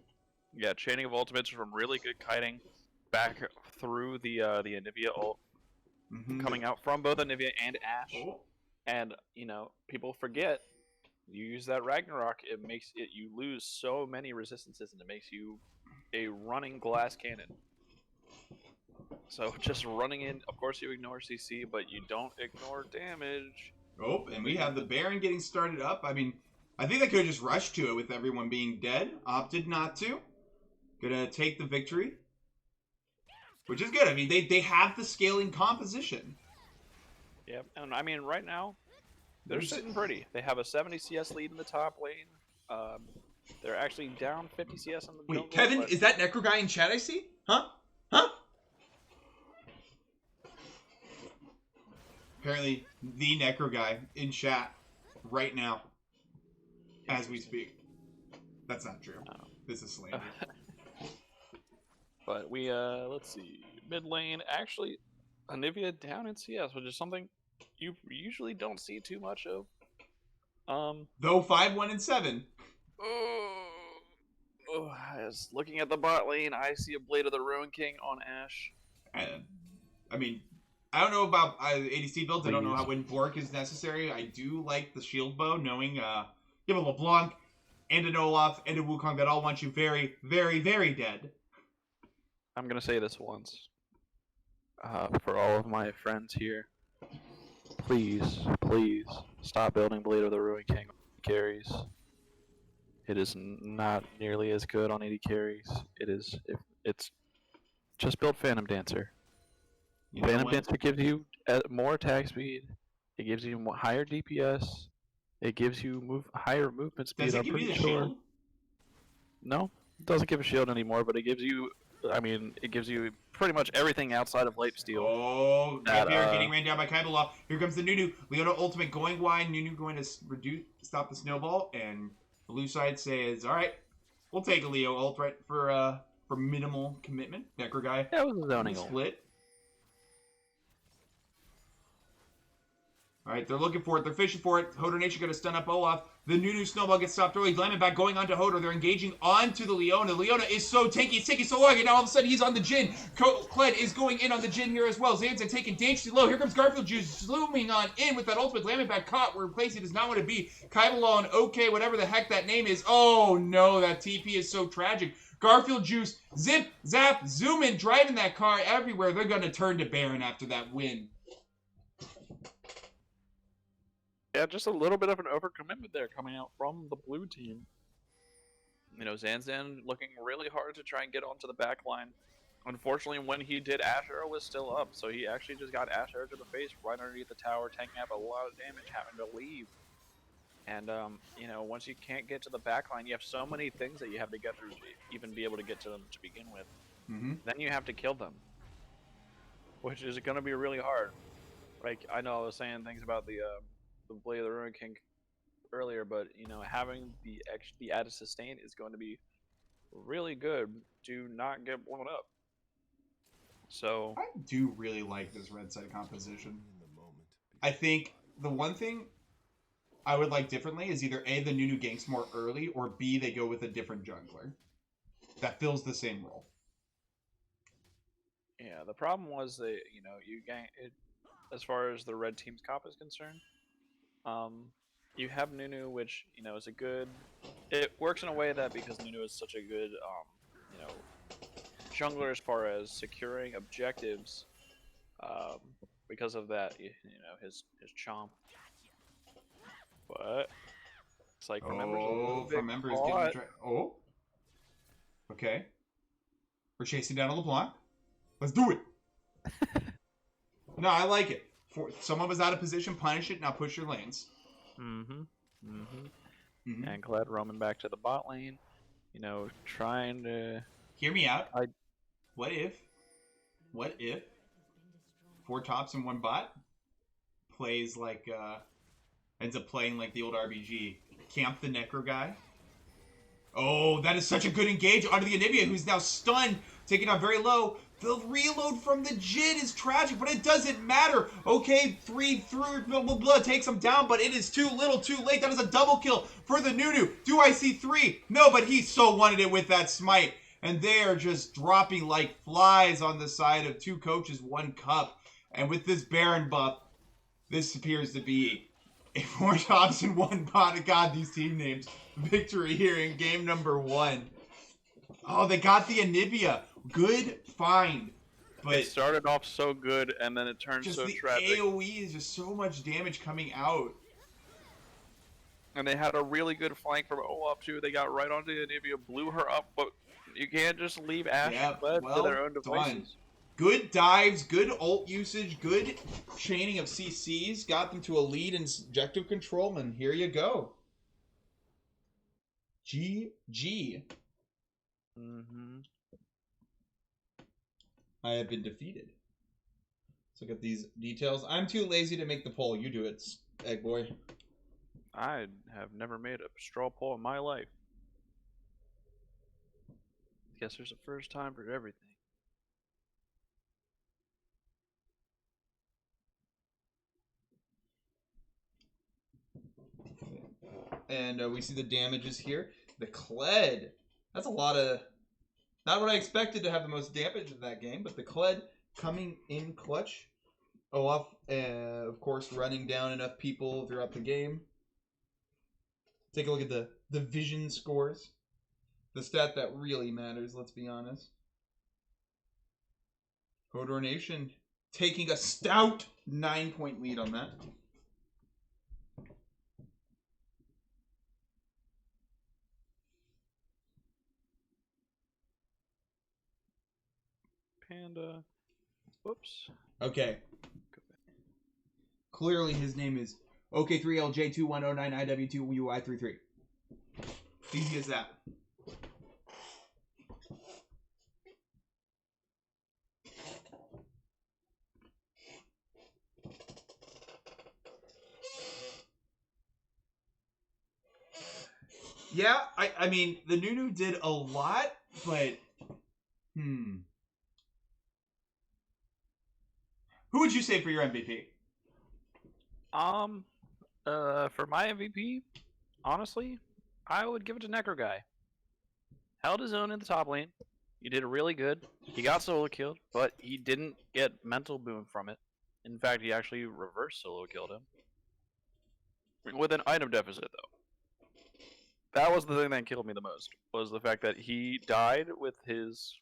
Yeah, chaining of ultimates from really good kiting back through the Anivia ult. Coming out from both Anivia and Ashe. And, you know, people forget, you use that Ragnarok, it makes it, you lose so many resistances, and it makes you a running glass cannon. So just running in, of course you ignore CC, but you don't ignore damage. And we have the Baron getting started up. I mean, I think they could have just rushed to it with everyone being dead. Opted not to. Gonna take the victory. Which is good. I mean, they have the scaling composition. Yep, and I mean, right now, they're sitting pretty. They have a 70 CS lead in the top lane. They're actually down 50 CS on the jungle. Wait, Kevin, is that Necro Guy in chat I see? Huh? Huh? Apparently, the Necro Guy in chat right now, as we speak. That's not true. No. This is slander. But we, let's see, mid lane, actually, Anivia down in CS, which is something you usually don't see too much of. Though 5-1-7. Oh, as looking at the bot lane, I see a Blade of the Ruin King on Ashe. I mean, I don't know about ADC builds. I don't know Please. how when Bork is necessary. I do like the shield bow, knowing you have a LeBlanc and an Olaf and a Wukong that all want you very, very, very dead. I'm gonna say this once. For all of my friends here, please, please stop building Blade of the Ruin King on carries. It is not nearly as good on 80 carries. It's just build Phantom Dancer. Phantom Dancer gives you more attack speed. It gives you higher DPS. It gives you higher movement speed. Does it I'm give you pretty the sure. shield? No, it doesn't give a shield anymore, but it gives you. I mean, it gives you pretty much everything outside of Light Steel. Oh, that, here getting ran down by Kaibalov. Here comes the Nunu. Leona ultimate going wide. Nunu going to stop the snowball, and blue side says, "All right, we'll take a Leo ult right for minimal commitment." Necro guy. That was a zoning ult. Split. All right, they're looking for it. They're fishing for it. Hodor Nation going to stun up Olaf. The Nunu snowball gets stopped early. Diamondback going onto Hodor. They're engaging onto the Leona. Leona is so tanky. It's taking so long. And now all of a sudden he's on the Jhin. Kled is going in on the Jhin here as well. Zanza taking dangerously low. Here comes Garfield Juice zooming on in with that ultimate. Diamondback caught where place he does not want to be. Kaibalon, okay, whatever the heck that name is. Oh no, that TP is so tragic. Garfield Juice, zip, zap, zoom in, driving that car everywhere. They're going to turn to Baron after that win. Yeah, just a little bit of an overcommitment there coming out from the blue team. You know, Zanzan looking really hard to try and get onto the back line. Unfortunately, when he did, Ash Arrow was still up, so he actually just got Ash Arrow to the face right underneath the tower, tanking up a lot of damage, having to leave. And, you know, once you can't get to the back line, you have so many things that you have to get through to even be able to get to them to begin with. Then you have to kill them, which is going to be really hard. Like, I know I was saying things about the Blade of the Ruin King earlier, but you know, having the added sustain is going to be really good to not get blown up. So I do really like this red side composition. I think the one thing I would like differently is either A, the Nunu ganks more early, or B, they go with a different jungler that fills the same role. yeah, the problem was that, you know, you gank it as far as the red team's comp is concerned. You have Nunu, which, you know, is a good. It works in a way that because Nunu is such a good, you know, jungler as far as securing objectives, because of that, you know, his chomp. But it's like Remember's getting getting oh. Okay. We're chasing down a LeBlanc. Let's do it. No, I like it. Someone was out of position, punish it, now push your lanes. And Kled roaming back to the bot lane, you know, trying to... Hear me out. What if 4 tops and 1 bot plays like, ends up playing like the old RBG. Camp the Necro guy. Oh, that is such a good engage onto the Anivia, who's now stunned, taking out very low. The reload from the Jhin is tragic, but it doesn't matter. Okay, 3 through blah, blah, blah, takes him down, but it is too little, too late. That is a double kill for the Nunu. Do I see 3? No, but he so wanted it with that smite. And they are just dropping like flies on the side of 2 coaches, 1 cup. And with this Baron buff, this appears to be a 4 tops and 1 bot. God, these team names. Victory here in game number 1. Oh, they got the Anivia. Good find. But it started off so good, and then it turned so tragic. Just the AoE is just so much damage coming out. And they had a really good flank from Olaf, too. They got right onto the Anivia, blew her up, but you can't just leave Ashe and Kled to their own devices. Good dives, good ult usage, good chaining of CCs. Got them to a lead in objective control, and here you go. GG. I have been defeated. Let's look at these details. I'm too lazy to make the poll. You do it, Egg Boy. I have never made a straw poll in my life. Guess there's a first time for everything. And we see the damages here. The Kled That's a lot of. Not what I expected to have the most damage in that game, but the Kled coming in clutch. Olaf, of course, running down enough people throughout the game. Take a look at the vision scores. The stat that really matters, let's be honest. Hodor Nation taking a stout 9-point lead on that. Panda. Whoops. Okay. Clearly his name is OK3LJ2109IW2UI33. Easy as that. Yeah, I mean, the Nunu did a lot, but... Who would you say for your MVP? For my MVP, honestly, I would give it to Necro Guy. Held his own in the top lane. He did really good. He got solo killed, but he didn't get mental boom from it. In fact, he actually reverse solo killed him. With an item deficit, though. That was the thing that killed me the most, was the fact that he died with his,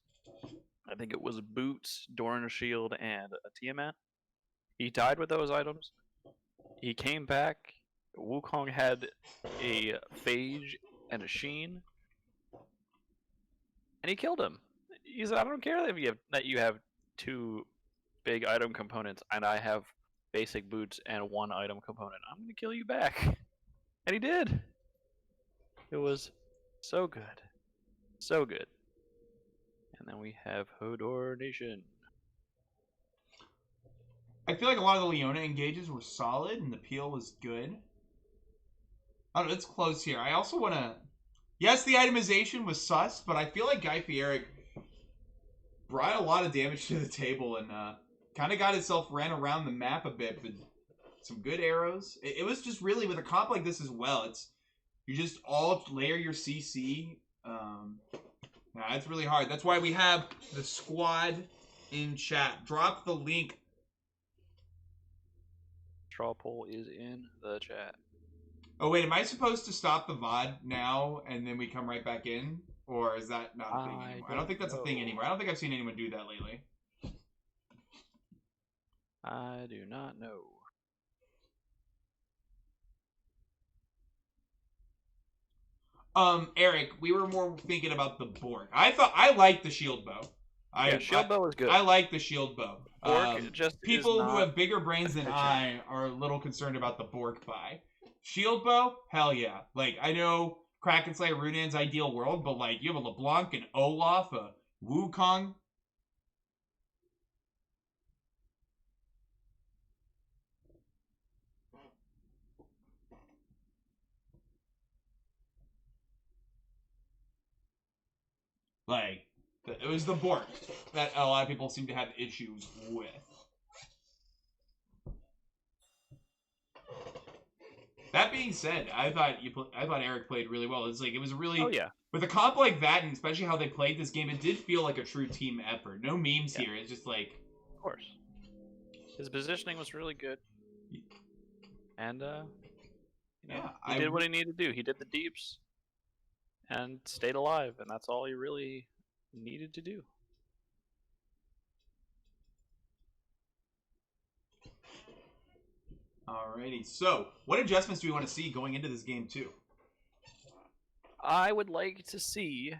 I think it was boots, Doran shield, and a Tiamat. He died with those items. He came back. Wukong had a Phage and a Sheen, and he killed him. He said, "I don't care that you have two big item components, and I have basic boots and one item component. I'm gonna kill you back," and he did. It was so good, so good. And then we have Hodor Nation. I feel like a lot of the Leona engages were solid and the peel was good. I don't know, it's close here. I also want to... Yes, the itemization was sus, but I feel like Guy Fieri brought a lot of damage to the table and kind of got himself ran around the map a bit, but some good arrows. It was just really, with a comp like this as well, it's... You just all layer your CC. Nah, it's really hard. That's why we have the squad in chat. Drop the link. Straw poll is in the chat. Oh, wait, am I supposed to stop the VOD now and then we come right back in? Or is that not a thing anymore? I don't think that's a thing anymore. I don't think I've seen anyone do that lately. I do not know. Eric, we were more thinking about the Bork. I liked the shield bow. Shield bow is good. I like the shield bow. Bork just people who have bigger brains than I are a little concerned about the Bork buy. Shield bow, hell yeah. Like, I know Kraken Slayer Runan's ideal world, but like you have a LeBlanc, an Olaf, a Wukong. Like, it was the Bork that a lot of people seem to have issues with. That being said, I thought Eric played really well. It's like, it was a really... Oh, yeah. With a comp like that, and especially how they played this game, it did feel like a true team effort. No memes here. It's just like... Of course. His positioning was really good. And, he did what he needed to do. He did the deeps and stayed alive, and that's all he really needed to do. Alrighty, so what adjustments do we want to see going into this game too? I would like to see,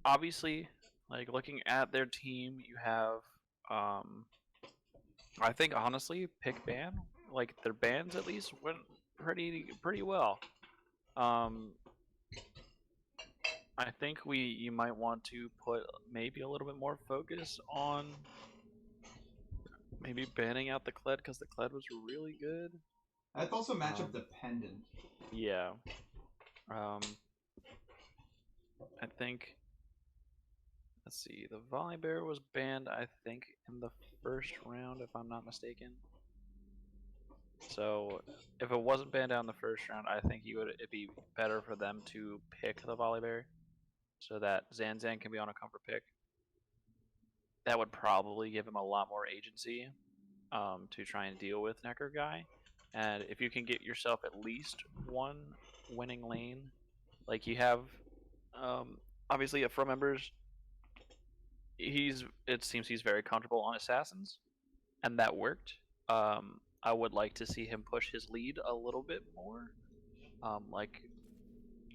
obviously, like looking at their team, you have, I think honestly, pick ban, like their bans at least went pretty well. I think you might want to put maybe a little bit more focus on maybe banning out the Kled, because the Kled was really good. That's also matchup dependent. Yeah. I think, let's see, the Volibear was banned, I think, in the first round, if I'm not mistaken. So if it wasn't banned out in the first round, I think it'd be better for them to pick the Volibear so that Zanzan can be on a comfort pick. That would probably give him a lot more agency to try and deal with Necker Guy. And if you can get yourself at least one winning lane, like you have, obviously From Embers, it seems he's very comfortable on assassins, and that worked. I would like to see him push his lead a little bit more. Like,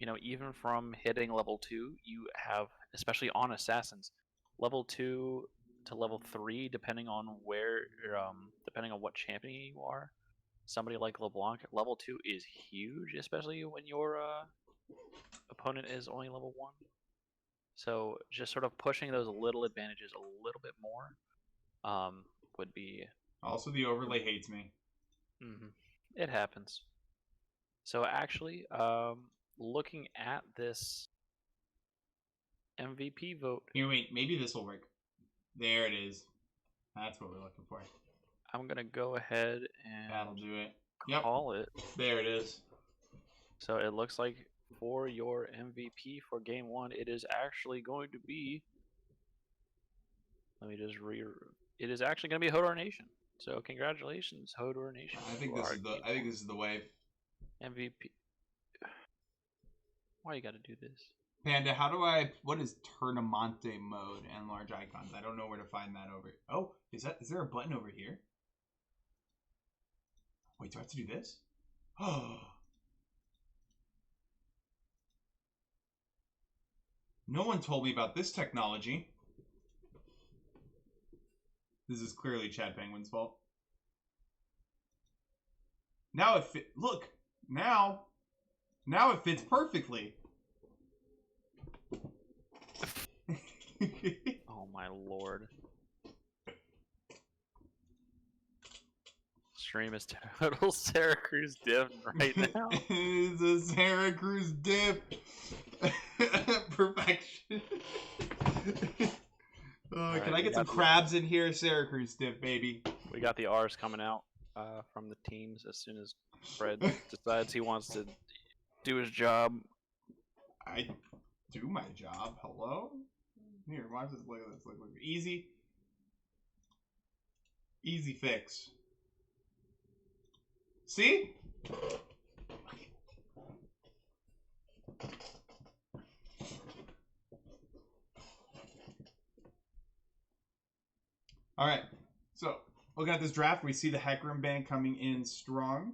even from hitting level 2, you have, especially on assassins, level 2 to level 3, depending on depending on what champion you are. Somebody like LeBlanc, level 2 is huge, especially when your opponent is only level 1. So just sort of pushing those little advantages a little bit more would be. Also, the overlay hates me. It happens. So actually, looking at this MVP vote, Here, wait, maybe this will work. There it is. That's what we're looking for. I'm gonna go ahead and That'll do it. Yep. call it. There it is. So it looks like for your MVP for game 1, it is actually going to be. Let me just It is actually going to be Hodor Nation. So congratulations, Hodor Nation. I think this is the wave. MVP. Why you got to do this? Panda, what is Tournamante mode and large icons? I don't know where to find that over. Oh, is there a button over here? Wait, do I have to do this? Oh. No one told me about this technology. This is clearly Chad Penguin's fault. Now look, now it fits perfectly. Oh my lord. Stream is total Syracuse diff right now. It's a Syracuse diff. Perfection. Right, can I get some crabs in here? Syracuse diff, baby. We got the R's coming out from the teams as soon as Fred decides he wants to do his job. I do my job. Hello? Here, watch this. Look at this. Look. Easy fix. See? All right. So, looking at this draft, we see the Hecarim ban coming in strong.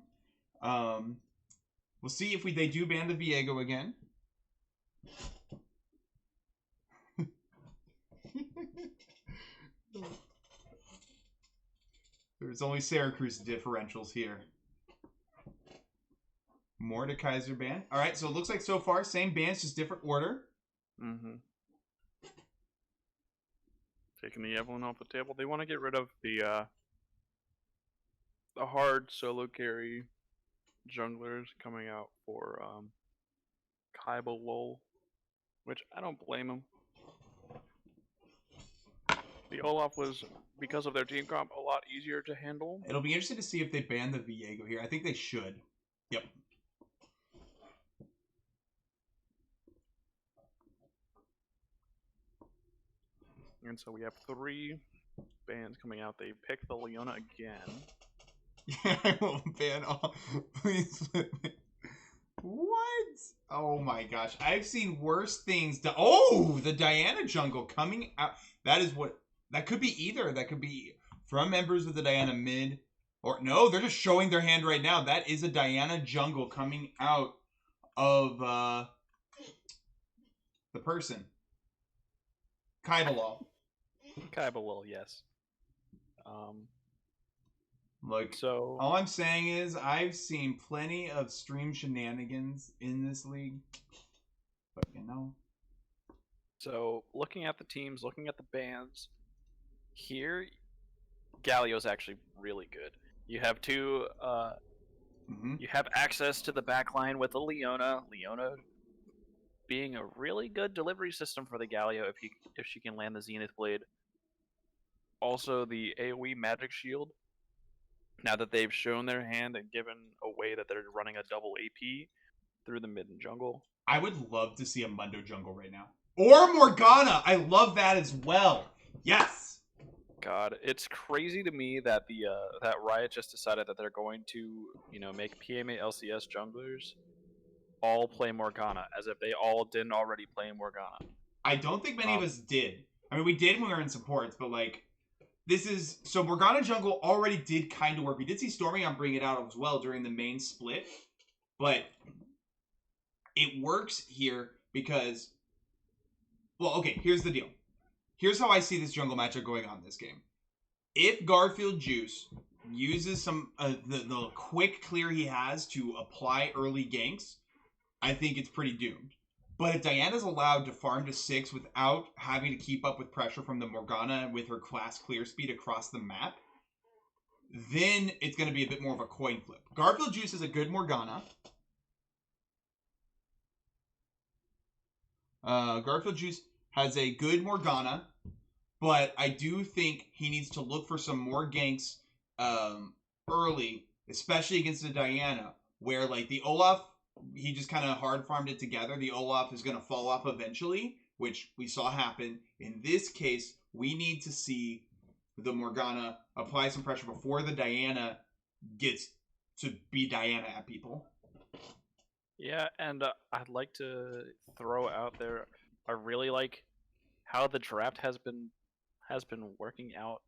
We'll see if they do ban the Viego again. There's only Syracuse differentials here. Mordekaiser ban. All right, so it looks like so far same bans, just different order. Taking the Evelyn off the table. They want to get rid of the hard solo carry junglers coming out for Kaiba Lol, which I don't blame them. The Olaf was, because of their team comp, a lot easier to handle. It'll be interesting to see if they ban the Viego here. I think they should. Yep. And so we have 3 bans coming out. They pick the Leona again. Yeah, I will ban all. Please. What? Oh my gosh. I've seen worse things. The Diana jungle coming out. That could be either. That could be from members of the Diana mid. Or no, they're just showing their hand right now. That is a Diana jungle coming out of the person. Kaibalol. Kaibalol, yes. So all I'm saying is I've seen plenty of stream shenanigans in this league. But So looking at the teams, looking at the bans, here Galio's actually really good. You have two you have access to the backline with the Leona. Leona being a really good delivery system for the Galio if she can land the Zenith Blade. Also the AoE magic shield Now that they've shown their hand and given away that they're running a double AP through the mid and jungle. I would love to see a Mundo jungle right now. Or Morgana. I love that as well. Yes. God, it's crazy to me that that Riot just decided that they're going to, make PMA LCS junglers all play Morgana, as if they all didn't already play Morgana. I don't think many of us did. I mean, we did when we were in supports, but this is so Morgana jungle already did kind of work. We did see Stormyon bring it out as well during the main split, but it works here because, well, okay, here's the deal. Here's how I see this jungle matchup going on in this game. If Garfield Juice uses some the quick clear he has to apply early ganks, I think it's pretty doomed. But if Diana's allowed to farm to 6 without having to keep up with pressure from the Morgana with her class clear speed across the map, then it's going to be a bit more of a coin flip. Garfield Juice is a good Morgana. Garfield Juice has a good Morgana, but I do think he needs to look for some more ganks early, especially against the Diana, where the Olaf, he just kind of hard farmed it together. The Olaf is going to fall off eventually, which we saw happen. In this case, we need to see the Morgana apply some pressure before the Diana gets to be Diana at people. Yeah, and I'd like to throw out there, I really like how the draft has been working out.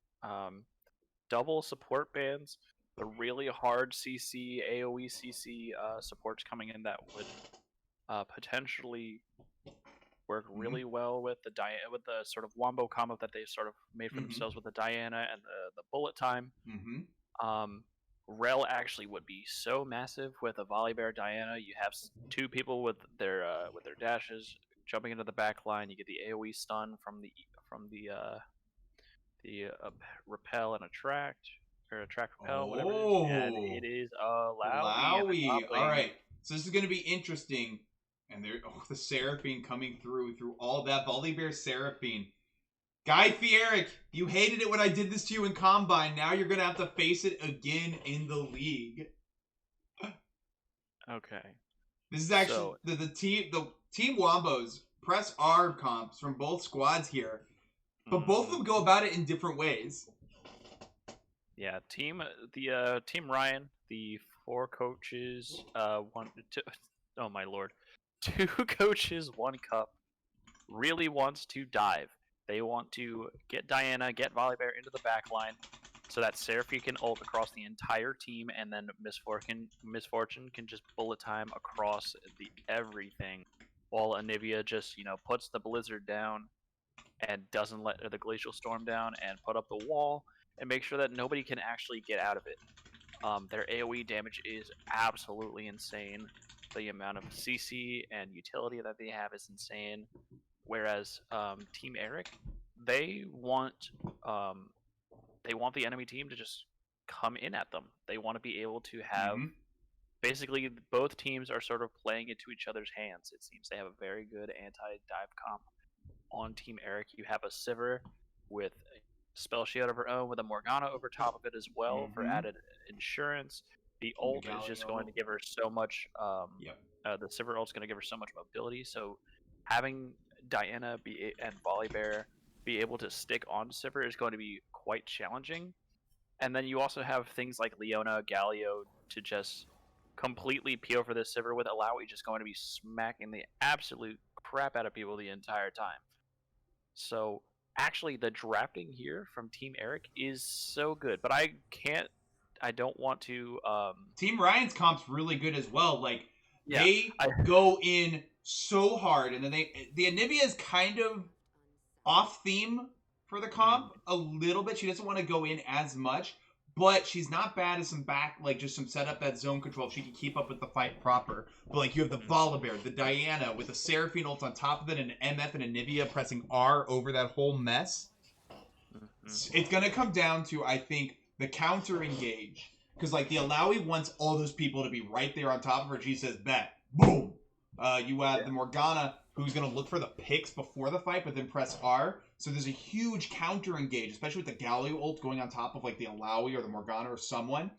Double support bans, the really hard CC, AoE CC supports coming in that would potentially work really well with the sort of wombo combo that they sort of made for themselves with the Diana and the bullet time. Rel actually would be so massive with a Volibear Diana. You have 2 people with their dashes jumping into the back line. You get the AoE stun from the repel and attract, or attract repel, whatever it is, and it is Lowy. All right, so this is going to be interesting. And the Seraphine coming through all of that. Volibear Seraphine. Guy Fieric, you hated it when I did this to you in Combine. Now you're going to have to face it again in the league. Okay. This is actually the team Wombos press R comps from both squads here. But both of them go about it in different ways. Yeah, Team Ryan, the 4 coaches, 2 coaches, 1 cup, really wants to dive. They want to get Diana, get Volibear into the back line, so that Seraphine can ult across the entire team, and then Misfortune can just bullet time across everything, while Anivia just puts the Blizzard down and doesn't let the Glacial Storm down and put up the wall and make sure that nobody can actually get out of it. Their AoE damage is absolutely insane. The amount of CC and utility that they have is insane. Whereas Team Eric, they want the enemy team to just come in at them. They want to be able to have basically both teams are sort of playing into each other's hands. It seems they have a very good anti-dive comp on Team Eric. You have a Sivir with a spell shield of her own with a Morgana over top of it as well for added insurance. The ult is just going to give her so much. The Sivir ult's going to give her so much mobility. So having Diana and Volibear be able to stick on Sivir is going to be quite challenging. And then you also have things like Leona, Galio to just completely peel for this Sivir, with Alawi just going to be smacking the absolute crap out of people the entire time. So actually the drafting here from Team Eric is so good, but I don't want to Team Ryan's comp's really good as well. They go in so hard, and then the Anivia is kind of off theme for the comp a little bit. She doesn't want to go in as much, but she's not bad at some just some setup that zone control. She can keep up with the fight proper. But you have the Volibear, the Diana with the Seraphine ult on top of it, and MF and Anivia pressing R over that whole mess. It's gonna come down to, I think, the counter engage, because the Alawi wants all those people to be right there on top of her. She says, "Bet, boom." You have the Morgana who's going to look for the picks before the fight, but then press R. So there's a huge counter engage, especially with the Galio ult going on top of like the Alawi or the Morgana or someone.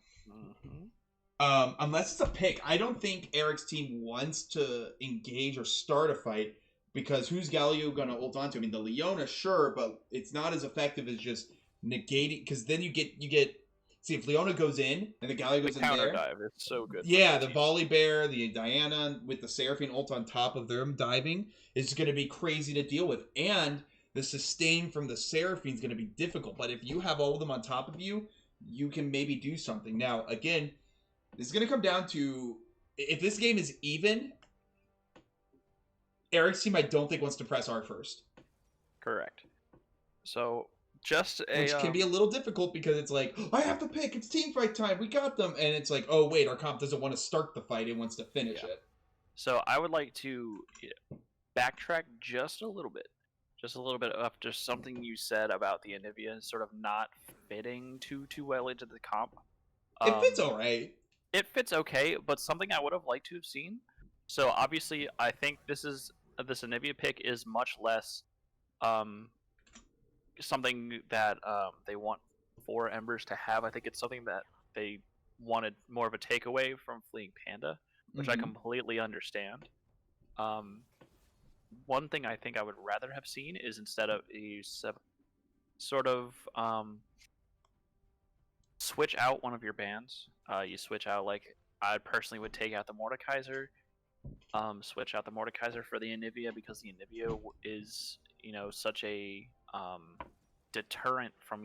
Unless it's a pick, I don't think Eric's team wants to engage or start a fight because who's Galio going to ult onto? I mean, the Leona, sure, but it's not as effective as just negating, because then you get. See, if Leona goes in and the Galio goes in there, counter dive, it's so good. Yeah, the volley bear, the Diana with the Seraphine ult on top of them diving is going to be crazy to deal with, and the sustain from the Seraphine is going to be difficult. But if you have all of them on top of you, you can maybe do something. Now, again, this is going to come down to if this game is even. Eric's team, I don't think wants to press R first. Correct. So. Which can be a little difficult because it's like, oh, I have to pick. It's team fight time. We got them. And it's like, oh, wait, our comp doesn't want to start the fight. It wants to finish it. So I would like to backtrack just a little bit. Just a little bit after something you said about the Anivia sort of not fitting too well into the comp. It fits all right. It fits okay, but something I would have liked to have seen. So obviously, I think this Anivia pick is much less something that they want 4 Embers to have. I think it's something that they wanted more of a takeaway from Fleeing Panda, which I completely understand. One thing I think I would rather have seen is instead of a sort of switch out one of your bans. You switch out, like, I personally would take out the Mordekaiser, switch out the Mordekaiser for the Anivia, because the Anivia is, such a deterrent from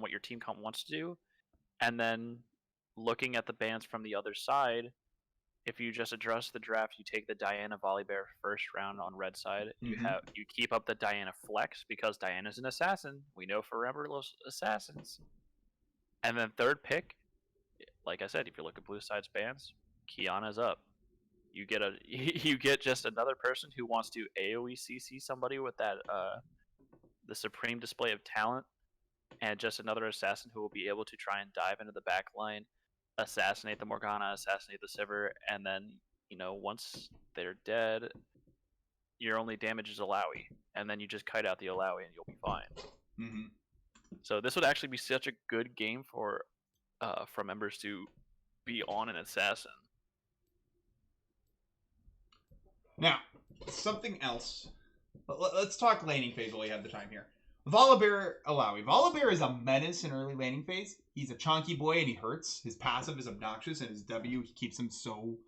what your team comp wants to do. And then looking at the bans from the other side, if you just address the draft, you take the Diana Volley Bear first round on red side. You keep up the Diana Flex because Diana's an assassin. We know forever loves assassins. And then third pick, like I said, if you look at blue side's bans, Kiana's up. You get just another person who wants to AoE CC somebody with that the supreme display of talent, and just another assassin who will be able to try and dive into the back line, assassinate the Morgana, assassinate the Sivir, and then, once they're dead, your only damage is Alawi, and then you just kite out the Alawi and you'll be fine. So this would actually be such a good game for members to be on an assassin. Now, something else. Let's talk laning phase while we have the time here. Volibear Alawi. Volibear is a menace in early laning phase. He's a chonky boy and he hurts. His passive is obnoxious, and his W keeps him so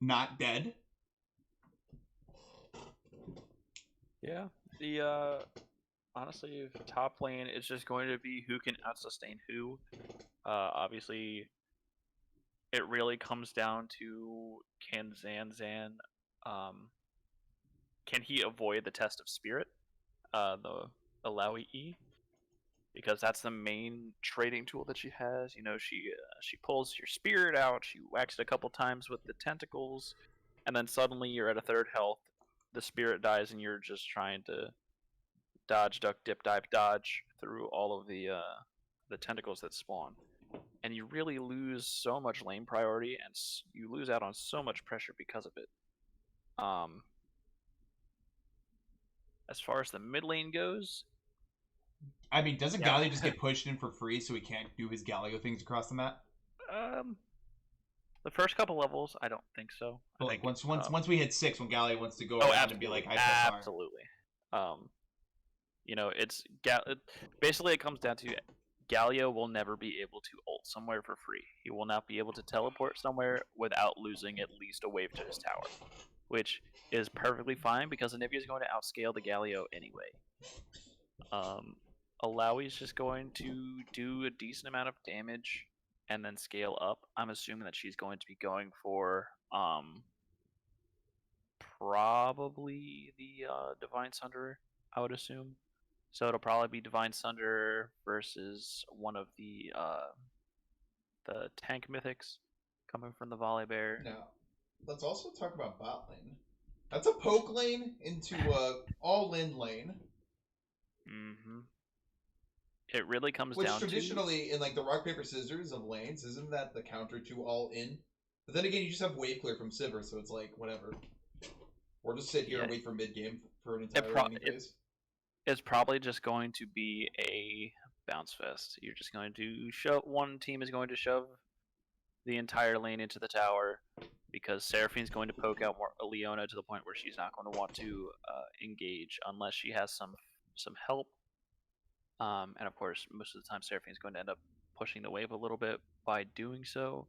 not dead. Yeah. The honestly, top lane is just going to be who can out-sustain who. Obviously, it really comes down to can Zanzan can he avoid the test of spirit, the Alawi E, because that's the main trading tool that she has. She pulls your spirit out, she whacks it a couple times with the tentacles, and then suddenly you're at a third health. The spirit dies, and you're just trying to dodge, duck, dip, dive, dodge through all of the tentacles that spawn, and you really lose so much lane priority, and you lose out on so much pressure because of it. As far as the mid lane goes, I mean, doesn't Galio just get pushed in for free so he can't do his Galio things across the map? The first couple levels, I don't think so. But like once we hit 6, when Galio wants to go around and be like, absolutely. It's basically it comes down to Galio will never be able to ult somewhere for free. He will not be able to teleport somewhere without losing at least a wave to his tower, which is perfectly fine because Anivia is going to outscale the Galio anyway. Alawi is just going to do a decent amount of damage and then scale up. I'm assuming that she's going to be going for probably the Divine Sunder, I would assume. So it'll probably be Divine Sunder versus one of the tank mythics coming from the Volley Bear. Now, let's also talk about bot lane. That's a poke lane into a all-in lane. It really comes down to... Which traditionally, in like the rock, paper, scissors of lanes, isn't that the counter to all-in? But then again, you just have wave clear from Sivir, so it's like, whatever. Or just sit here and Yeah. wait for mid game for an entire laning phase. It's probably just going to be a bounce fest. You're just going to shove one team is going to shove the entire lane into the tower because Seraphine's going to poke out more Leona to the point where she's not going to want to engage unless she has some help. And of course, most of the time Seraphine's going to end up pushing the wave a little bit by doing so.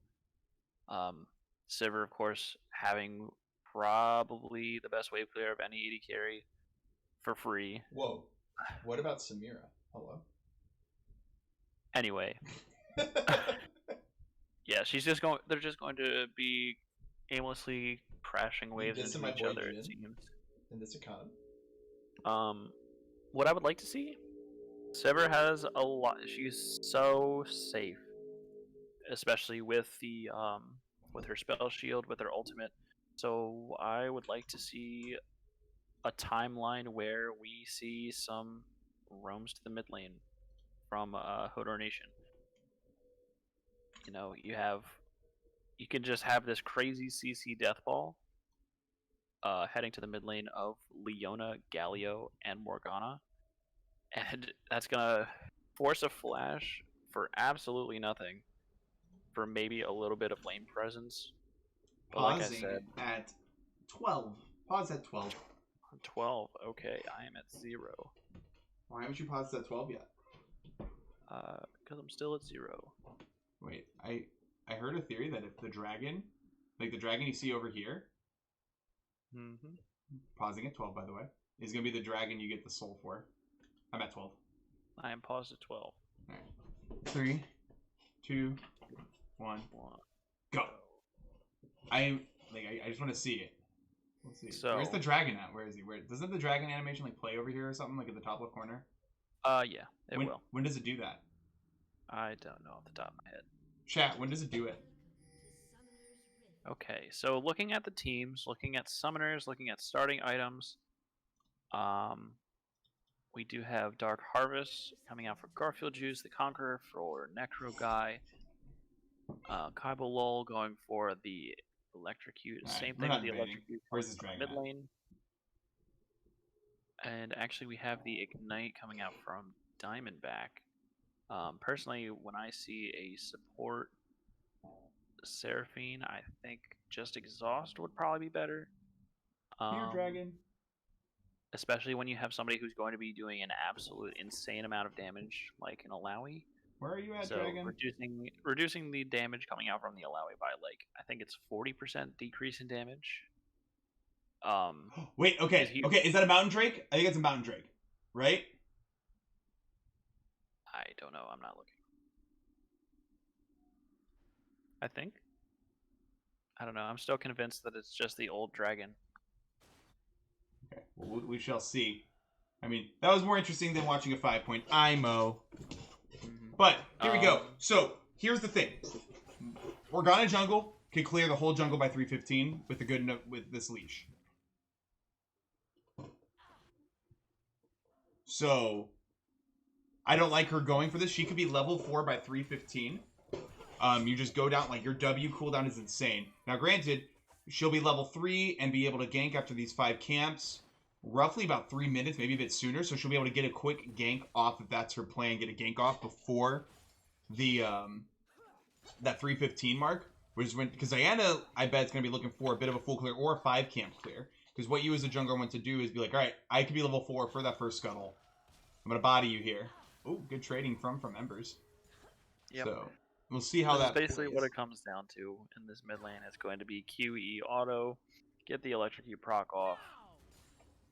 Sivir, of course, having probably the best wave clear of any AD carry for free. Whoa. What about Samira? Hello? Anyway, yeah, they're just going to be aimlessly crashing waves dissing into my each boy other, Eden? it seems. In this account. What I would like to see, Sever has a lot. She's so safe, especially with the with her spell shield, with her ultimate. So I would like to see a timeline where we see some roams to the mid lane from Hodor Nation. You know, you can just have this crazy CC death ball heading to the mid lane of Leona, Galio, and Morgana, and that's gonna force a flash for absolutely nothing, for maybe a little bit of lane presence. But like I Pausing said, at 12. Pause at 12. 12. Okay, I am at 0. Why haven't you paused at 12 yet? Because I'm still at 0. Wait, I heard a theory that if the dragon, like the dragon you see over here, Mm-hmm. pausing at 12 by the way, is going to be the dragon you get the soul for. I'm at 12. I am paused at 12. Alright. 3, 2, 1, go. I just want to see it. Let's see. So- Where's the dragon at? Where is he? Doesn't the dragon animation like play over here or something, like at the top left corner? Yeah, it when, will. When does it do that? I don't know off the top of my head. Chat, when does it do it? Okay, so looking at the teams, looking at summoners, looking at starting items, we do have Dark Harvest coming out for Garfield Juice, the Conqueror for Necro Guy, Kaiba Lol going for the Electrocute, Alright, same we're thing not with the debating. Electrocute Where's this dragon mid at? lane. And actually we have the Ignite coming out from Diamondback. Personally, when I see a support Seraphine, I think just Exhaust would probably be better. Here, dragon. Especially when you have somebody who's going to be doing an absolute insane amount of damage, like an Alawi. Where are you at, So dragon? reducing the damage coming out from the Alawi by like I think it's 40% decrease in damage. Wait, okay, okay. Is that a mountain drake? I think it's a mountain drake, right? I don't know. I'm not looking. I think. I don't know. I'm still convinced that it's just the old dragon. Okay, well, we shall see. I mean, that was more interesting than watching a 5-point IMO. But here we go. So here's the thing: Morgana jungle can clear the whole jungle by 315 with the good enough with this leash. So I don't like her going for this. She could be level 4 by 315. You just go down, like, your W cooldown is insane. Now, granted, she'll be level 3 and be able to gank after these 5 camps. Roughly about 3 minutes, maybe a bit sooner. So she'll be able to get a quick gank off if that's her plan. Get a gank off before the that 315 mark. Which is when, because Diana, I bet, is going to be looking for a bit of a full clear or a 5 camp clear. Because what you as a jungler want to do is be like, all right, I could be level 4 for that first scuttle. I'm going to body you here. Oh, good trading from Embers. Yep. So we'll see how This that is basically plays. what it comes down to in this mid lane. It's going to be QE auto, get the electrocute proc off.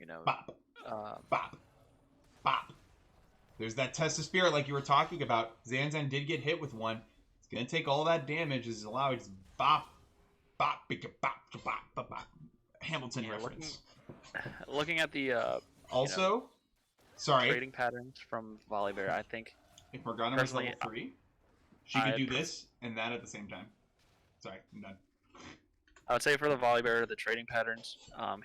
You know, Bop. Bop. Bop. There's that test of spirit like you were talking about. Zanzan did get hit with one. It's going to take all that damage as allowed. Just bop. Bop. Bop. Bop. Bop. Bop. Hamilton reference. Looking at the Also, sorry. trading patterns from Volibear, I think If Morgana was personally, level 3, she could I- do this and that at the same time. Sorry, I'm done. I would say for the Volibear, the trading patterns,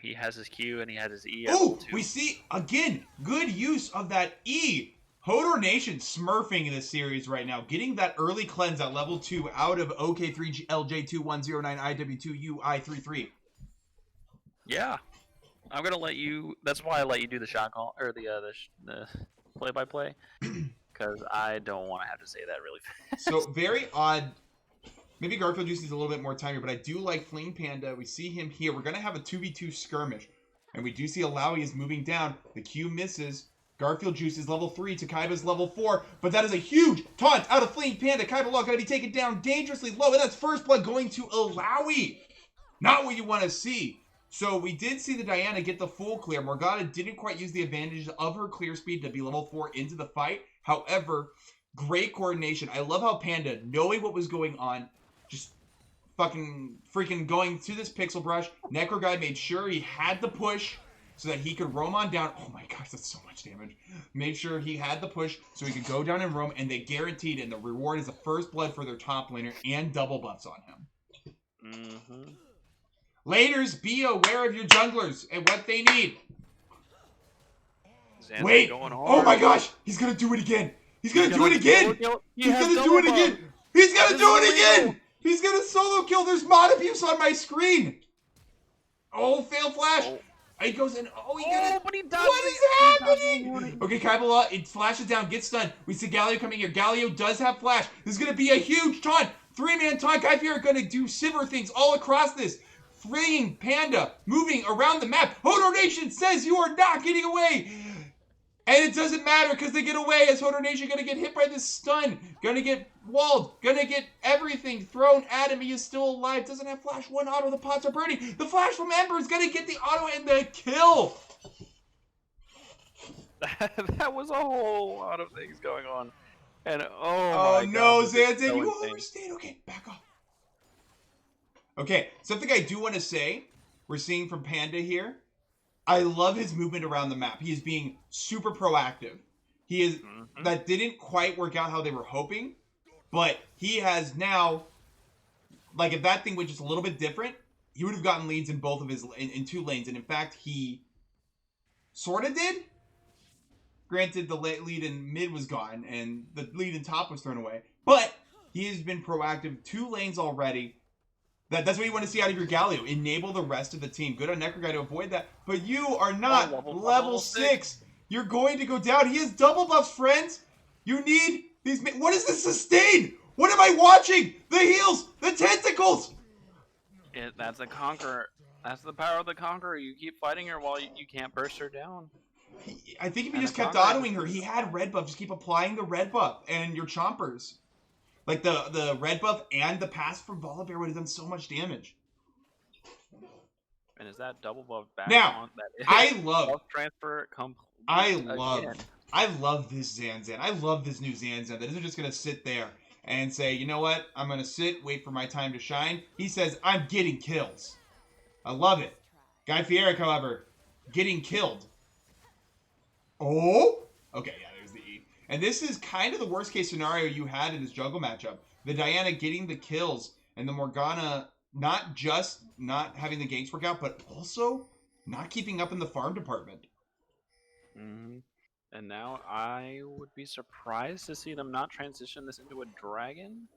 he has his Q and he has his E. at Oh, level 2. we see, again, good use of that E. Hodor Nation smurfing in this series right now. Getting that early cleanse at level 2 out of OK3LJ2109IW2UI33. Yeah. I'm gonna let you. That's why I let you do the shot call or the play-by-play, because I don't want to have to say that really fast. So very odd. Maybe Garfield Juice needs a little bit more time here, but I do like Fleeing Panda. We see him here. We're gonna have a 2v2 skirmish, and we do see Alawi is moving down. The Q misses. Garfield Juice is level 3, Takaiba's level 4, but that is a huge taunt out of Fleeing Panda. Kaiba Law gonna be taken down dangerously low, and that's first blood going to Alawi. Not what you want to see. So we did see the Diana get the full clear. Morgana didn't quite use the advantage of her clear speed to be level 4 into the fight. However, great coordination. I love how Panda, knowing what was going on, just fucking freaking going to this pixel brush. Necro Guy made sure he had the push so that he could roam on down. Oh my gosh, that's so much damage. Made sure he had the push so he could go down and roam, and they guaranteed, and the reward is the first blood for their top laner and double buffs on him. Mm-hmm. Laners, be aware of your junglers and what they need. Xan's Wait! going Oh hard. my gosh! He's gonna do it again! He's gonna do it again! He He's has gonna do double it again! buff. He's gonna This do is it again! illegal. He's gonna solo kill! There's mod abuse on my screen! Oh, fail flash! Oh. He goes in. Oh, he Oh, got it! but he does What it. is He does happening? it. Okay, Kaiba, it flashes down, gets stunned. We see Galio coming here. Galio does have flash. This is gonna be a huge taunt. 3-man taunt. Guy Fieri gonna do Sivir things all across this. Freeing Panda, moving around the map. Hodor Nation says you are not getting away. And it doesn't matter because they get away as Hodor Nation gonna get hit by this stun. Gonna get walled. Gonna get everything thrown at him. He is still alive. Doesn't have flash. One auto. The pots are burning. The flash from Ember is gonna get the auto and the kill. That was a whole lot of things going on. And Oh my no, God, this is Xanzan, so you insane. overstayed. Okay, back off. Okay, something I do want to say, we're seeing from Panda here. I love his movement around the map. He is being super proactive. He is that didn't quite work out how they were hoping, but he has now, like, if that thing was just a little bit different, he would have gotten leads in both of his in 2 lanes, and in fact, he sort of did. Granted, the lead in mid was gone, and the lead in top was thrown away, but he has been proactive 2 lanes already. That's what you want to see out of your Galio. Enable the rest of the team. Good on Necro Guy to avoid that. But you are not level 6. You're going to go down. He has double buffs, friends. You need these. What is this sustain? What am I watching? The heals. The tentacles. That's a conqueror. That's the power of the conqueror. You keep fighting her while you can't burst her down. I think if he And just the kept conqueror autoing her, he had red buff. Just keep applying the red buff and your chompers. Like the red buff and the pass from Volibear would have done so much damage. And is that double buff back Now, on? That I love buff transfer complete I again. love this Xanzan. I love this new Xanzan that isn't just going to sit there and say, you know what, I'm going to sit, wait for my time to shine. He says, I'm getting kills. I love it. Guy Fieri, however, getting killed. Oh? Okay, yeah, there's the E. And this is kind of the worst case scenario you had in this jungle matchup. The Diana getting the kills and the Morgana not just not having the ganks work out, but also not keeping up in the farm department. And now I would be surprised to see them not transition this into a dragon.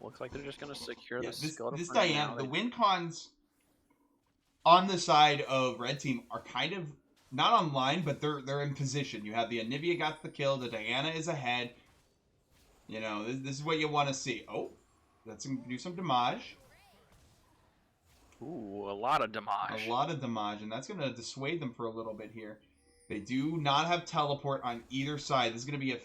Looks like they're just going to secure the skeleton. This Diana, the win cons on the side of Red Team are kind of not online, but they're in position. You have the Anivia got the kill, the Diana is ahead. You know, this is what you want to see. Oh, let's do some damage. Ooh, a lot of damage. A lot of damage, and that's going to dissuade them for a little bit here. They do not have teleport on either side. This is going to be a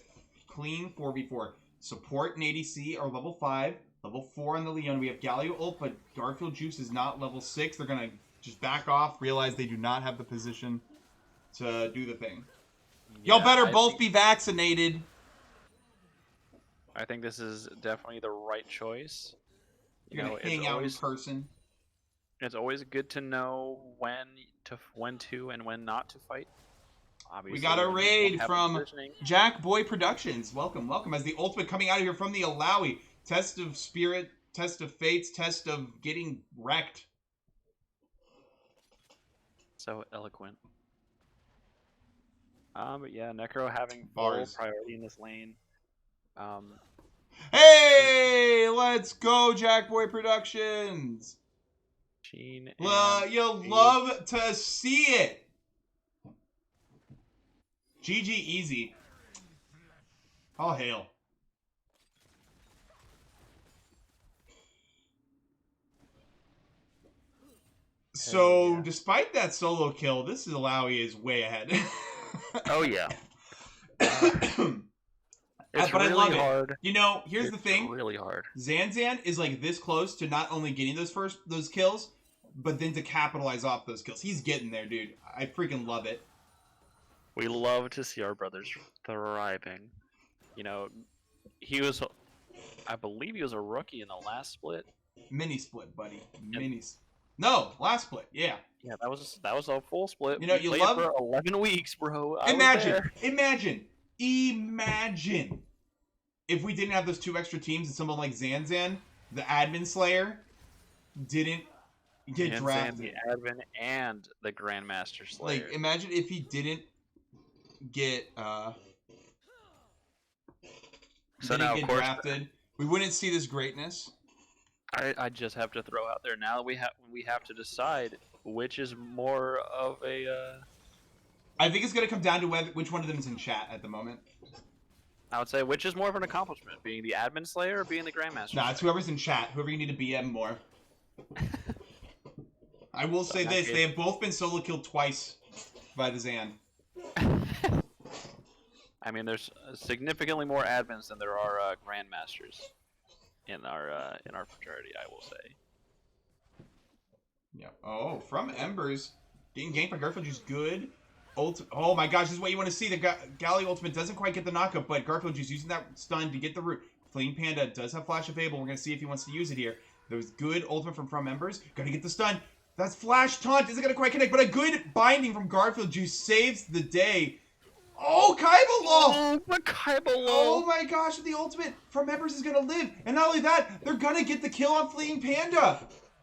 clean 4v4. Support and ADC are level 5. Level 4 on the Leona. We have Galio ult, but Garfield Juice is not level 6. They're going to just back off, realize they do not have the position to do the thing. Yeah, Y'all better both be vaccinated. I think this is definitely the right choice. You're going to hang out in person. It's always good to know when to and when not to fight. Obviously, we got a raid from Jack Boy Productions. Welcome, welcome. As the ultimate coming out of here from the Alawi. Test of spirit, test of fates, test of getting wrecked. So eloquent. But yeah, Necro having full priority in this lane. Hey, let's go, Jack Boy Productions. Gene Well, and you'll Abe. love to see it. GG easy. All hail. So, yeah. despite that solo kill, this Alawi is way ahead. Oh yeah. But It's I really love it. hard. You know, here's It's the thing. really hard. Zanzan is like this close to not only getting those kills, but then to capitalize off those kills. He's getting there, dude. I freaking love it. We love to see our brothers thriving. You know, he was, I believe he was a rookie in the last split. Mini split, buddy. No, last split. Yeah. Yeah, that was a full split. You know, We you played love- for 11 weeks, bro. I was Imagine, there. imagine if we didn't have those 2 extra teams and someone like Zanzan, the admin slayer, didn't get drafted. The admin and the Grandmaster Slayer. Like, imagine if he didn't get So now, of course, drafted. We wouldn't see this greatness. I just have to throw out there now. We have to decide which is more of a. I think it's gonna come down to which one of them is in chat at the moment. I would say which is more of an accomplishment, being the admin slayer or being the grandmaster. Nah, it's whoever's in chat. Whoever you need to BM more. I will say this: they have both been solo killed twice by the Zan. I mean, there's significantly more admins than there are grandmasters in our fraternity. I will say. Yeah. Oh, from Embers, getting ganked by Garfield Juice, good. Oh my gosh, this is what you want to see. The Galley ultimate doesn't quite get the knockup, but Garfield Juice using that stun to get the root. Fleeing Panda does have Flash available. We're gonna see if he wants to use it here. There was good ultimate from Embers. Gotta get the stun. That's Flash Taunt. Isn't gonna quite connect, but a good binding from Garfield Juice saves the day. Oh, Kaibalol! Oh, but Kaibalol! Oh my gosh, the ultimate from Embers is gonna live. And not only that, they're gonna get the kill on Fleeing Panda.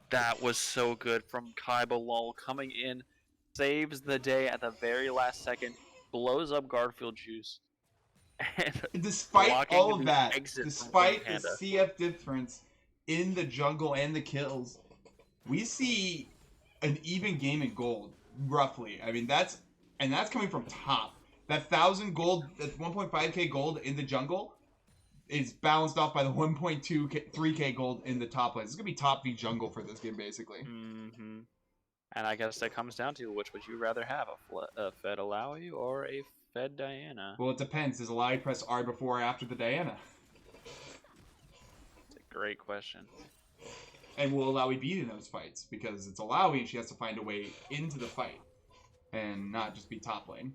That was so good from Kaibalol coming in, saves the day at the very last second, blows up Garfield Juice. And despite all of that, exit despite from the Panda. CF difference in the jungle and the kills, we see an even game in gold, roughly. I mean, that's coming from top. That 1,000 gold, that 1.5k gold in the jungle is balanced off by the 1.3k gold in the top lane. It's gonna be top v jungle for this game, basically. Mm-hmm. And I guess that comes down to which would you rather have, a Fed Alawi or a Fed Diana? Well, it depends. Does Alawi press R before or after the Diana? It's a great question. And will Alawi be in those fights? Because it's Alawi and she has to find a way into the fight and not just be top lane.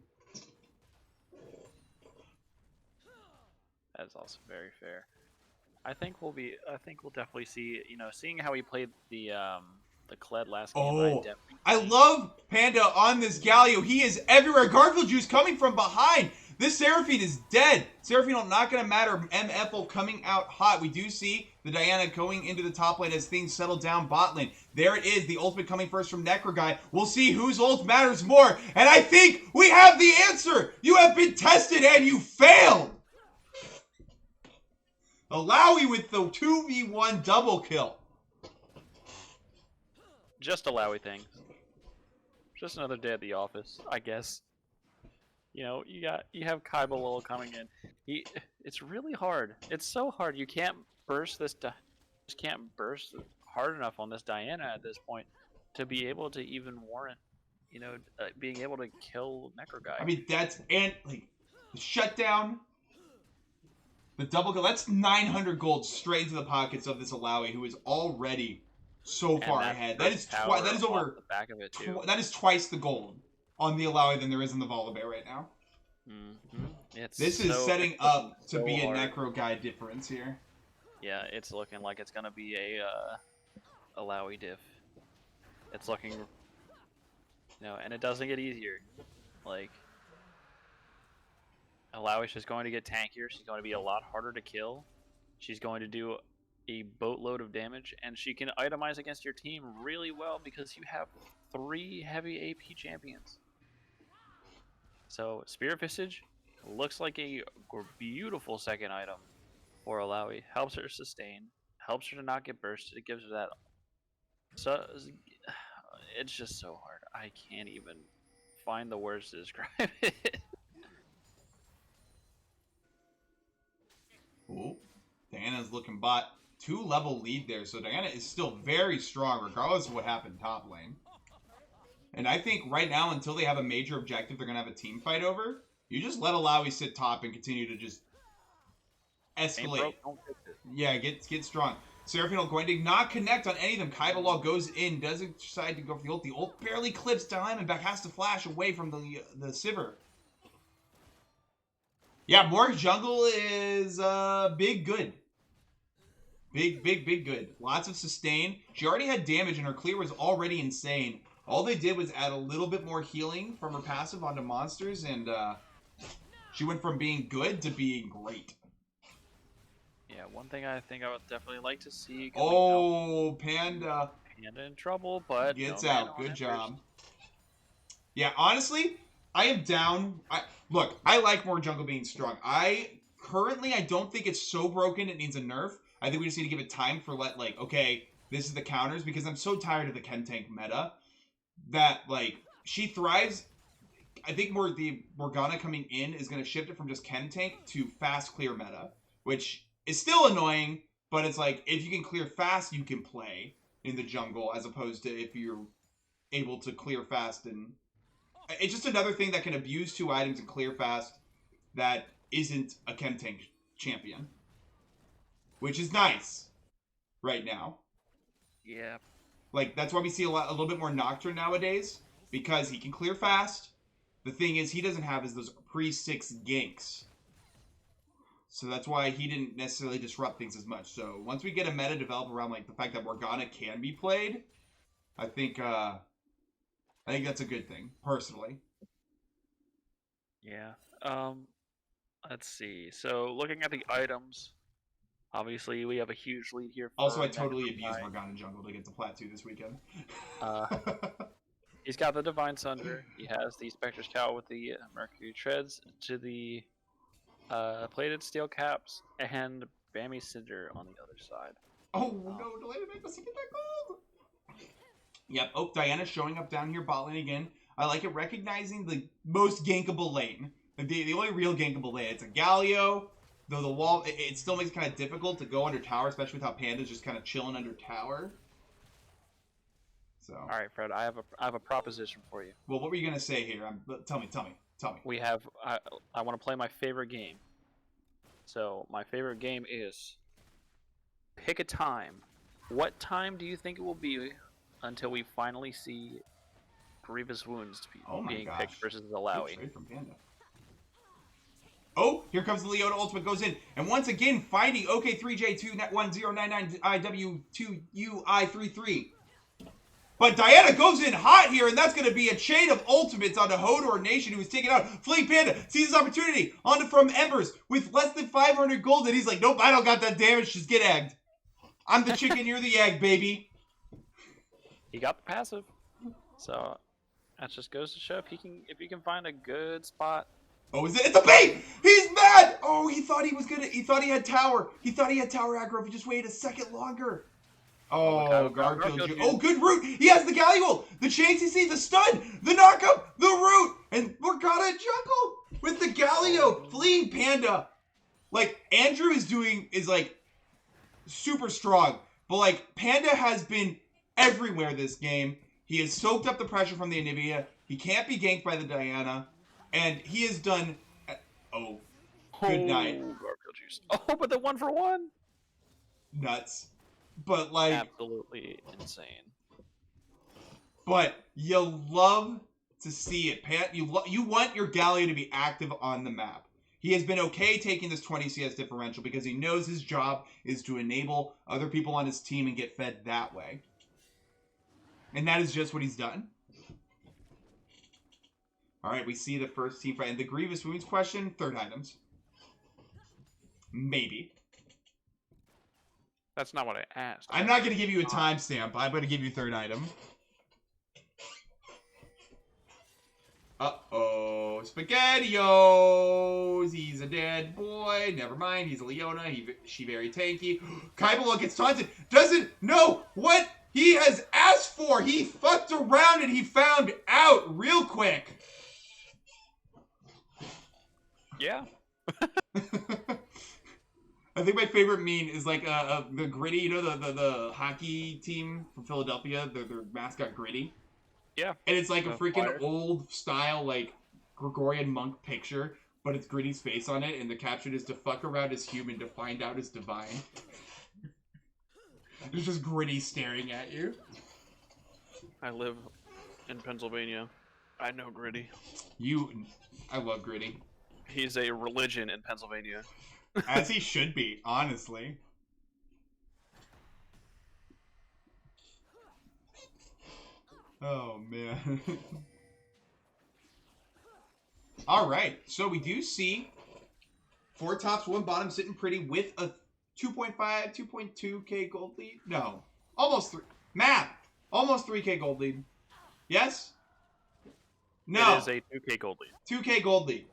That is also very fair. I think we'll definitely see, seeing how he played the Kled last game. Oh, I love Panda on this Galio. He is everywhere. Garfield Juice coming from behind. This Seraphine is dead. Seraphine not going to matter. MF coming out hot. We do see the Diana going into the top lane as things settle down bot lane. There it is. The ultimate coming first from Necro Guy. We'll see whose ult matters more. And I think we have the answer. You have been tested and you failed. Alawi with the 2v1 double kill. Just Alawi thing. Just another day at the office, I guess. You have Kaibalol coming in. It's really hard. It's so hard. You can't burst just can't burst hard enough on this Diana at this point to be able to even warrant, being able to kill Necro Guy. I mean, the shutdown. The double kill, that's 900 gold straight into the pockets of this Alawi, who is already so far ahead. That is over the back of it too. that is twice the gold on the Alawi than there is in the Volibear right now. Mm-hmm. This is setting up to be a Necro Guy difference here. Yeah, it's looking like it's gonna be a Alawi diff. It's looking, and it doesn't get easier. Like, Alawi's just going to get tankier. She's going to be a lot harder to kill. She's going to do a boatload of damage, and she can itemize against your team really well because you have 3 heavy AP champions. So Spirit Visage looks like a beautiful second item for Alawi. Helps her sustain, helps her to not get bursted. It gives her that. So it's just so hard. I can't even find the words to describe it. Ooh, Diana's looking bot. 2-level lead there, so Diana is still very strong regardless of what happened top lane. And I think right now, until they have a major objective they're going to have a team fight over, you just let Alawi sit top and continue to just escalate. Broke, don't fix it. Yeah, get strong. Seraphino going to not connect on any of them. Kaibalal goes in, doesn't decide to go for the ult. The ult barely clips Diamondback, has to flash away from the Sivir. Yeah, Morg jungle is big good. Big good. Lots of sustain. She already had damage and her clear was already insane. All they did was add a little bit more healing from her passive onto monsters, and she went from being good to being great. Yeah, one thing I think I would definitely like to see. Oh, Panda. Panda in trouble, but Gets no man out. on Good it job. first. Yeah, honestly, I am down. Look, I like more jungle being strong. I don't think it's so broken it needs a nerf. I think we just need to give it time for okay, this is the counters, because I'm so tired of the Chem Tank meta that, she thrives. I think the Morgana coming in is going to shift it from just Chem Tank to fast clear meta, which is still annoying, but it's if you can clear fast, you can play in the jungle, as opposed to if you're able to clear fast. And it's just another thing that can abuse 2 items and clear fast that isn't a Chem Tank champion, which is nice right now. Yeah. That's why we see a little bit more Nocturne nowadays, because he can clear fast. The thing is, he doesn't have those pre-6 ganks. So that's why he didn't necessarily disrupt things as much. So once we get a meta develop around the fact that Morgana can be played, I think that's a good thing, personally. Yeah. Let's see. So looking at the items, obviously we have a huge lead here. Also, I totally abused Morgana jungle to get to Plat 2 this weekend. He's got the Divine Sunder. He has the Spectre's Cowl with the Mercury Treads to the Plated Steel Caps, and Bammy Cinder on the other side. Oh no, delay to make us get that gold! Yep, Diana's showing up down here bot lane again. I like it, recognizing the most gankable lane. The only real gankable lane. It's a Galio, though the wall, it still makes it kind of difficult to go under tower, especially with how Panda's just kind of chilling under tower. So. Alright, Fred, I have a proposition for you. Well, what were you going to say here? Tell me. We have, I want to play my favorite game. So, my favorite game is pick a time. What time do you think it will be until we finally see Grievous Wounds being picked versus Alawi? Straight from Panda. Oh, here comes the Leona ultimate, goes in, and once again fighting OK3J2net1099IW2UI33. But Diana goes in hot here, and that's going to be a chain of ultimates onto Hodor Nation, who is taking out Fleeing Panda. Sees his opportunity onto from Embers with less than 500 gold, and he's like, nope, I don't got that damage, just get egged. I'm the chicken, you're the egg, baby. He got the passive, so that just goes to show if he can find a good spot. Oh, is it? It's a bait! He's mad! Oh, he thought he had tower. He thought he had tower aggro if he just waited a second longer. Oh, Guard killed you. Oh, good root. He has the Galliol, the chains CC, the stun, the knockup, the root, and Morgana jungle with the Galio. Fleeing Panda. Andrew is super strong. But, Panda has been everywhere this game. He has soaked up the pressure from the Anivia. He can't be ganked by the Diana. And he has done... Oh, good night. Garfield juice. Oh, but the 1-for-1? Nuts. But, absolutely insane. But you love to see it. You want your Galio to be active on the map. He has been okay taking this 20 CS differential because he knows his job is to enable other people on his team and get fed that way. And that is just what he's done. Alright, we see the first team fight. And the Grievous Wounds question, 3rd items. Maybe. That's not what I asked. I'm not going to give you a timestamp. I'm going to give you 3rd item. Uh-oh. SpaghettiOs. He's a dead boy. Never mind. He's a Leona. She very tanky. Kaibalal gets taunted. Doesn't know what He has asked for. He fucked around and he found out real quick. Yeah. I think my favorite meme is like the Gritty, you know, the hockey team from Philadelphia, their mascot Gritty. Yeah. And it's like a The freaking Flyers. old style, like Gregorian monk picture, but it's Gritty's face on it, and the caption is "To fuck around is human, to find out is divine." It's just Gritty staring at you. I live in Pennsylvania. I know Gritty. I love Gritty. He's a religion in Pennsylvania. As he should be, honestly. Oh, man. All right, so we do see 4 tops, 1 bottom sitting pretty with a 2.5, 2.2k gold lead. No, almost 3. Math! Almost 3k gold lead. Yes? No. It is a 2K gold lead. 2k gold lead.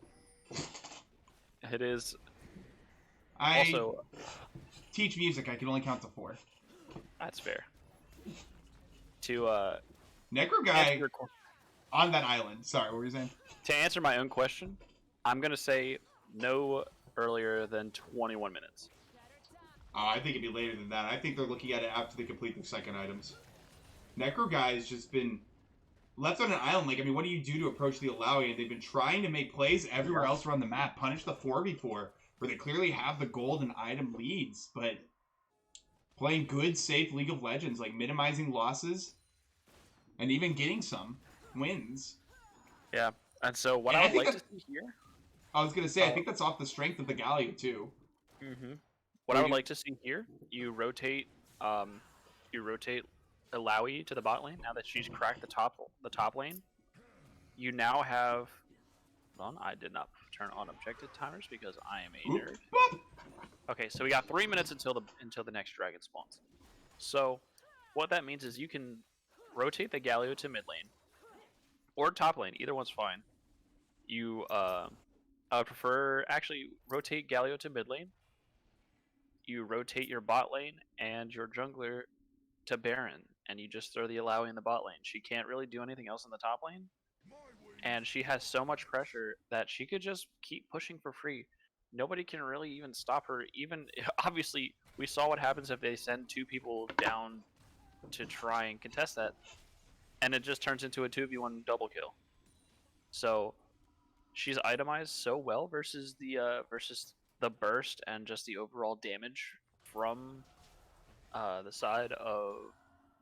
It is I also. teach music. I can only count to 4. That's fair. To Necro answer guy your on that island. Sorry, what were you saying? To answer my own question, I'm gonna say no earlier than 21 minutes. I think it'd be later than that. I think they're looking at it after they complete their second items. Necro guy has just been left on an island. Like, I mean, what do you do to approach the Alawi? And they've been trying to make plays everywhere else around the map. Punish the 4v4, where they clearly have the gold and item leads, but playing good, safe League of Legends, like minimizing losses and even getting some wins. Yeah, and so what And I I would think like to see here. I was gonna say, I think that's off the strength of the Galio too. Mm-hmm. What I would like to see here, you rotate Alawi to the bot lane now that she's cracked the top lane. You now have. Hold on, I did not turn on objective timers because I am a Oop, nerd. boop. Okay, so we got 3 minutes until the next dragon spawns. So, what that means is you can rotate the Galio to mid lane or top lane. Either one's fine. You, I would prefer actually rotate Galio to mid lane. You rotate your bot lane and your jungler to Baron, and you just throw the Alawi in the bot lane. She can't really do anything else in the top lane, and she has so much pressure that she could just keep pushing for free. Nobody can really even stop her. Even obviously, we saw what happens if they send 2 people down to try and contest that, and it just turns into a 2v1 double kill. So she's itemized so well versus the burst and just the overall damage from the side of.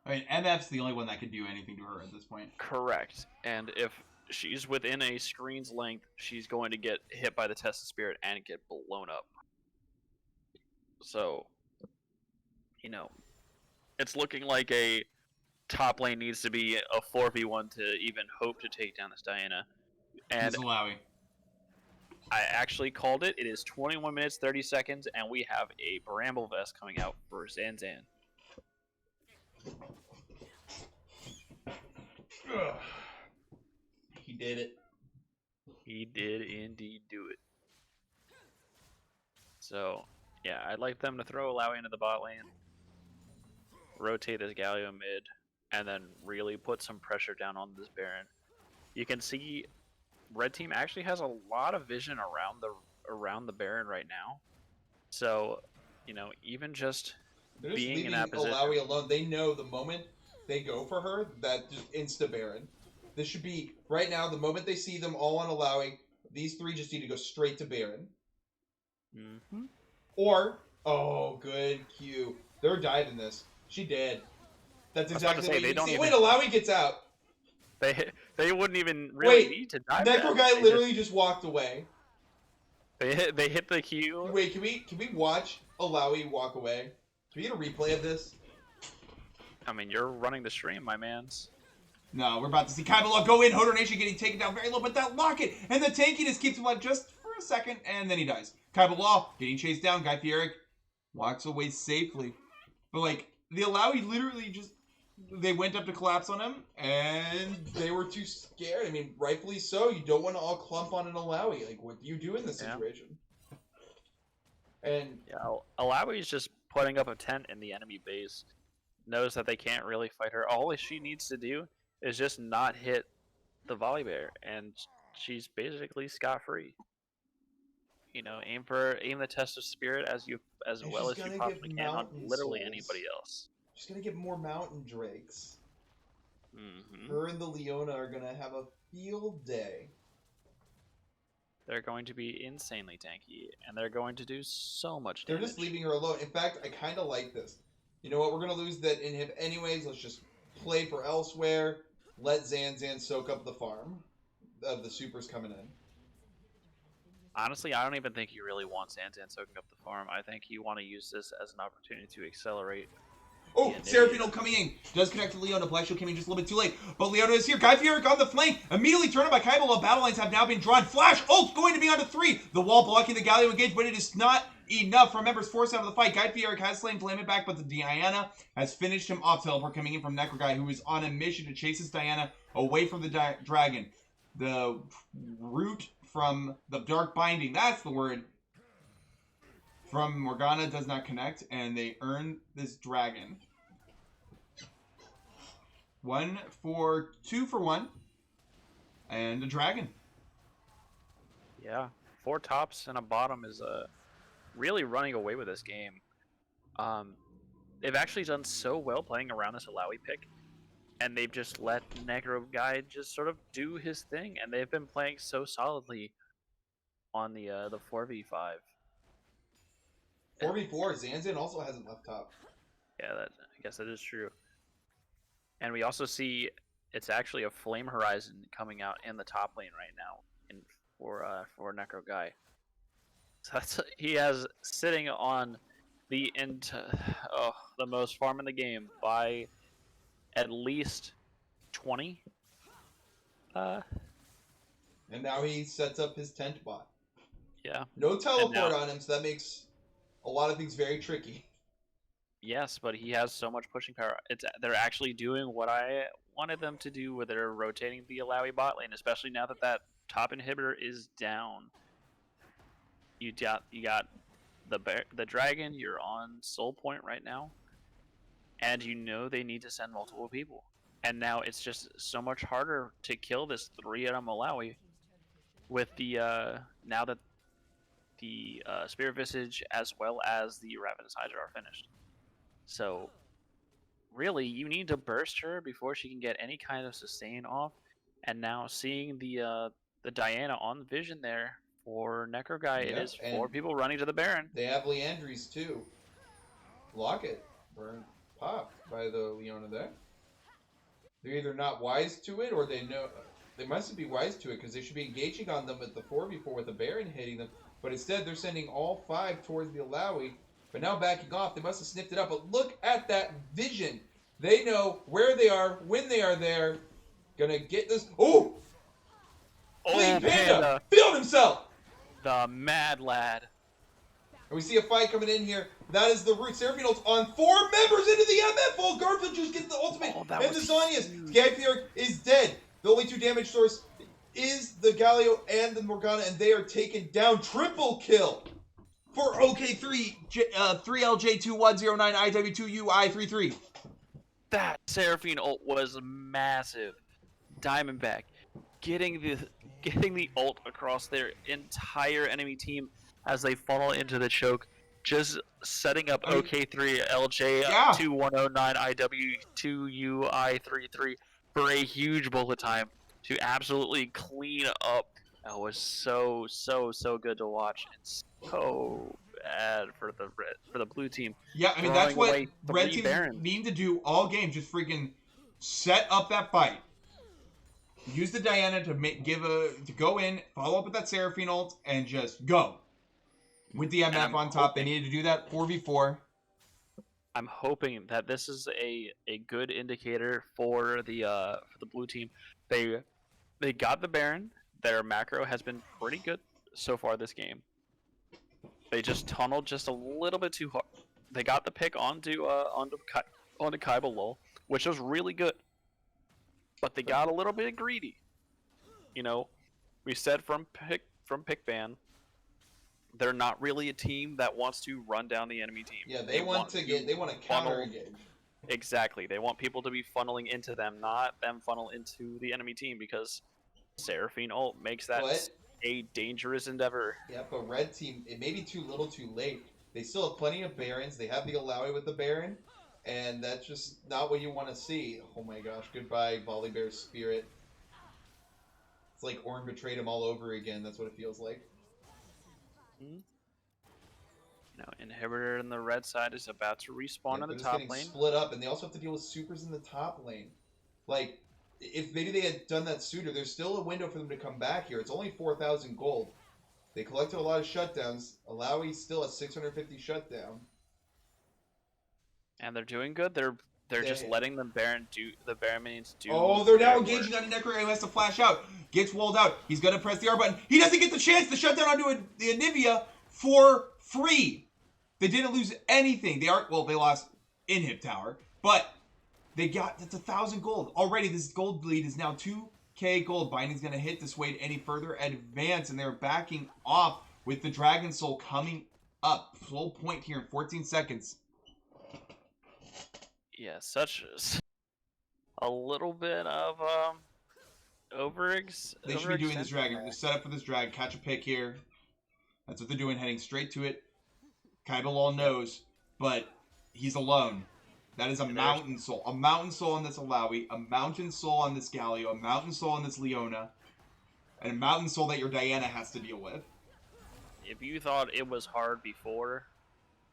I mean, MF's the only one that can do anything to her at this point. Correct. And if she's within a screen's length, she's going to get hit by the Tested Spirit and get blown up. So, it's looking like a top lane needs to be a 4v1 to even hope to take down this Diana. And Miss Alawi. I actually called it. It is 21 minutes, 30 seconds, and we have a Bramble Vest coming out for Zanzan. Ugh. He did it. He did indeed do it. So, yeah, I'd like them to throw Alawi into the bot lane, rotate this Galio mid, and then really put some pressure down on this Baron. You can see Red Team actually has a lot of vision around the Baron right now. So, even just They're just being leaving in that position. Alawi alone. They know the moment they go for her, that just insta Baron. This should be right now. The moment they see them all on Alawi, these 3 just need to go straight to Baron. Mm-hmm. Or good Q. They're diving this. She did. That's exactly what you need to see. Wait, Alawi gets out. They wouldn't even really need to dive. Necro guy literally just walked away. They hit the Q. Wait, can we watch Alawi walk away? Can we get a replay of this? I mean, you're running the stream, my mans. No, we're about to see Kybala go in. Hodor Nation getting taken down very low, but that locket and the tankiness keeps him alive just for a second, and then he dies. Kybala getting chased down. Guy Fieric walks away safely. But, like, the Alawi literally just... They went up to collapse on him, and they were too scared. I mean, rightfully so. You don't want to all clump on an Alawi. Like, what do you do in this situation? And yeah, Alawi is just putting up a tent in the enemy base. knows that they can't really fight her. All she needs to do is just not hit the volley bear, and she's basically scot free. You know, aim the test of spirit as And well she's as you gonna possibly get can on mountain literally souls. anybody else. She's gonna get more mountain drakes. Hmm. Her and the Leona are gonna have a field day. They're going to be insanely tanky, and they're going to do so much They're damage. just leaving her alone. In fact, I kind of like this. You know what? We're gonna lose that inhib anyways. Let's just play for elsewhere. Let Zanzan soak up the farm of the supers coming in. Honestly, I don't even think you really want Santan soaking up the farm. I think you want to use this as an opportunity to accelerate. Oh, Yeah, Seraphino coming in. Does connect to Leona. Black Shield came in just a little bit too late. But Leona is here. Guy Fieric on the flank. Immediately turned by Kaiba. Battle lines have now been drawn. Flash ult going to be onto 3. The wall blocking the Galio engage, but it is not enough. Remembers forced out of the fight. Guy Fieric has slain Flameback, but the Diana has finished him off. Teleport coming in from Necroguy, who is on a mission to chase his Diana away from the dragon. The root from the Dark Binding, that's the word, from Morgana does not connect, and they earn this dragon. 2 for 1, and a dragon. Yeah, 4 tops and a bottom is really running away with this game. They've actually done so well playing around this Alawi pick, and they've just let Negro Guy just sort of do his thing, and they've been playing so solidly on the 4v5. 4v4. Zanzan also hasn't left top. Yeah, I guess that is true. And we also see it's actually a Flame Horizon coming out in the top lane right now for Necro Guy. So he has sitting on the the most farm in the game by at least 20. And now he sets up his tent bot. Yeah. No teleport on him, so that makes a lot of things very tricky. Yes, but he has so much pushing power. They're actually doing what I wanted them to do, where they're rotating the Alawi bot lane, especially now that top inhibitor is down. You got the dragon. You're on soul point right now, and you know they need to send multiple people. And now it's just so much harder to kill this 3-item Malawi with the now that the Spirit Visage as well as the Ravenous Hydra are finished. So really, you need to burst her before she can get any kind of sustain off. And now seeing the Diana on Vision there for Necro Guy, Yep, it is 4 people running to the Baron. They have Leandries too. Locket burned popped by the Leona there. They're either not wise to it, or they know they mustn't be wise to it, because they should be engaging on them at the 4v4 with the Baron hitting them. But instead, they're sending all 5 towards the Alawi. But now backing off, they must have sniffed it up. But look at that vision. They know where they are, when they are there. Gonna get this. Oh! Clean Panda! Filled himself! The mad lad. And we see a fight coming in here. That is the root. Seraphine ults on 4 members into the MF. All Garfield just gets the ultimate. Oh, that and the was Zonius. huge. Gavier is dead. The only 2 damage source is the Galio and the Morgana, and they are taken down. Triple kill for OK3, 3LJ2109, IW2UI33. That Seraphine ult was massive. Diamondback getting the ult across their entire enemy team as they funnel into the choke, just setting up OK3 LJ2109 IW2UI33 for a huge bullet time to absolutely clean up. That was so good to watch, and so bad for the blue team. Yeah, I mean, that's what red teams need to do all game. Just freaking set up that fight. Use the Diana to go in, follow up with that Seraphine ult, and just go. With the MF on top, they needed to do that 4v4. I'm hoping that this is a good indicator for the blue team. They got the Baron. Their macro has been pretty good so far this game. They just tunneled just a little bit too hard. They got the pick onto Kaiba lol, which was really good. But they got a little bit greedy. You know, we said from pick ban, they're not really a team that wants to run down the enemy team. Yeah, they want to counter engage. Exactly. They want people to be funneling into them, not them funnel into the enemy team, because Seraphine ult makes that But a dangerous endeavor. yeah, but red team, it may be too little, too late. They still have plenty of barons. They have the Alawi with the baron, and that's just not what you want to see. Oh my gosh! Goodbye, Volibear's spirit. It's like Ornn betrayed him all over again. That's what it feels like. Inhibitor in the red side is about to respawn Yeah, in the they're just top getting lane. split up, and they also have to deal with supers in the top lane. Like, if maybe they had done that sooner, there's still a window for them to come back here. It's only 4,000 gold. They collected a lot of shutdowns. Alawi still at 650 shutdown. And they're doing good. They're just letting the Baron minions do. Oh, they're now their engaging work. on Necro, who has to flash out. Gets walled out. He's going to press the R button. He doesn't get the chance to shut down onto the Anivia for free. They didn't lose anything. They lost Inhib Tower, but they got, that's 1,000 gold. Already, this gold lead is now 2k gold. Binding's going to hit this Wade any further advance, and they're backing off with the Dragon Soul coming up. Full point here in 14 seconds. Yeah, such a little bit of They should be doing this dragon. They're set up for this drag. Catch a pick here. That's what they're doing, heading straight to it. Kaibalol knows, but he's alone. That is a mountain soul. A mountain soul on this Alawi, a mountain soul on this Galio, a mountain soul on this Leona, and a mountain soul that your Diana has to deal with. If you thought it was hard before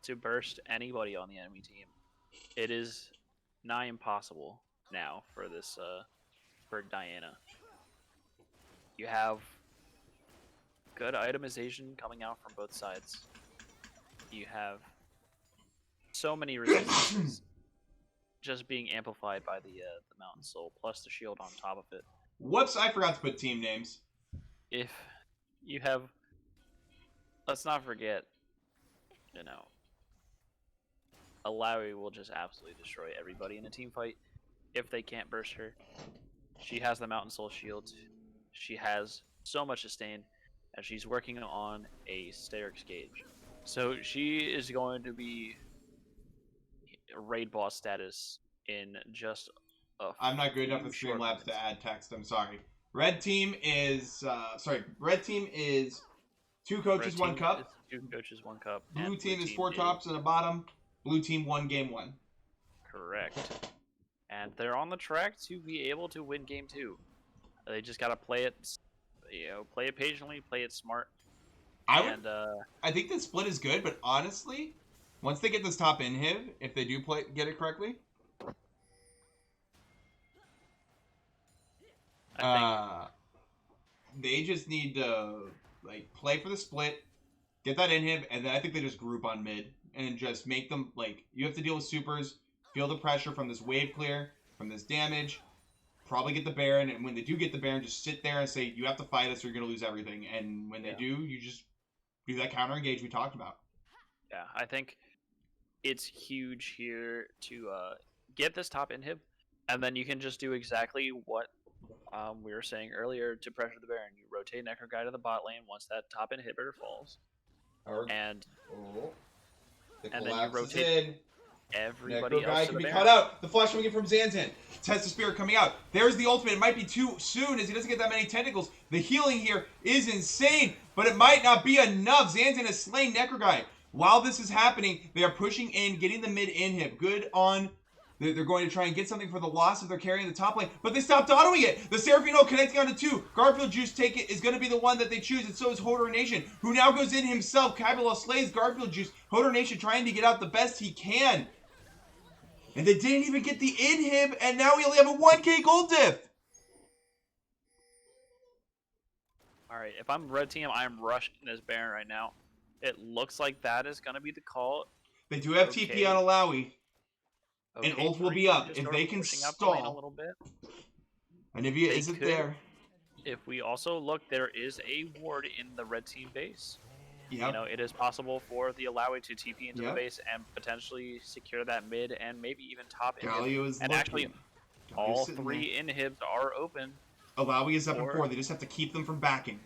to burst anybody on the enemy team, it is nigh impossible now for this for Diana. You have good itemization coming out from both sides. You have so many resistances just being amplified by the Mountain Soul, plus the shield on top of it. Whoops, I forgot to put team names. If you have, let's not forget, Alawi will just absolutely destroy everybody in a team fight if they can't burst her. She has the Mountain Soul shield. She has so much sustain, and she's working on a Sterix gauge. So she is going to be raid boss status in just a I'm not good enough with Streamlabs to add text. I'm sorry. Red team is Red team is 2 coaches, 1 cup. 2 coaches, 1 cup. Blue team is 4 tops and a bottom. Blue team won game 1. Correct. And they're on the track to be able to win game 2. They just gotta play it, play it patiently, play it smart. I think the split is good, but honestly, once they get this top inhib, if they do get it correctly, they just need to play for the split, get that inhib, and then I think they just group on mid and just make them you have to deal with supers, feel the pressure from this wave clear, from this damage. Probably get the Baron, and when they do get the Baron, just sit there and say, you have to fight us or you're going to lose everything. And when they do, you just do that counter engage we talked about. Yeah, I think it's huge here to get this top inhib, and then you can just do exactly what we were saying earlier to pressure the Baron. You rotate Necro Guy to the bot lane once that top inhibitor falls. And then you rotate everybody Necro Guy else can to be the cut Baron. out. The flash coming in from Zanzan. Test the Spirit coming out. There's the ultimate. It might be too soon as he doesn't get that many tentacles. The healing here is insane, but it might not be enough. Zanzan has slain Necro Guy. While this is happening, they are pushing in, getting the mid inhib. Good on... They're going to try and get something for the loss if they're carrying the top lane, but they stopped autoing it. The Seraphine ult connecting onto 2. Garfield Juice is going to be the one that they choose, and so is Hodor Nation, who now goes in himself. Kaibalol slays Garfield Juice. Hodor Nation trying to get out the best he can. And they didn't even get the inhib, and now we only have a 1k gold diff. Alright, if I'm red team, I'm rushing this Baron right now. It looks like that is going to be the call. They do have TP on Alawi. Okay, and ult will be up. If they can stall. A little bit. Anivia isn't there. If we also look, there is a ward in the red team base. Yep. It is possible for the Alawi to TP into the base and potentially secure that mid and maybe even top Galio is and looking. actually, all 3 inhibs are open. Alawi is up in 4. They just have to keep them from backing.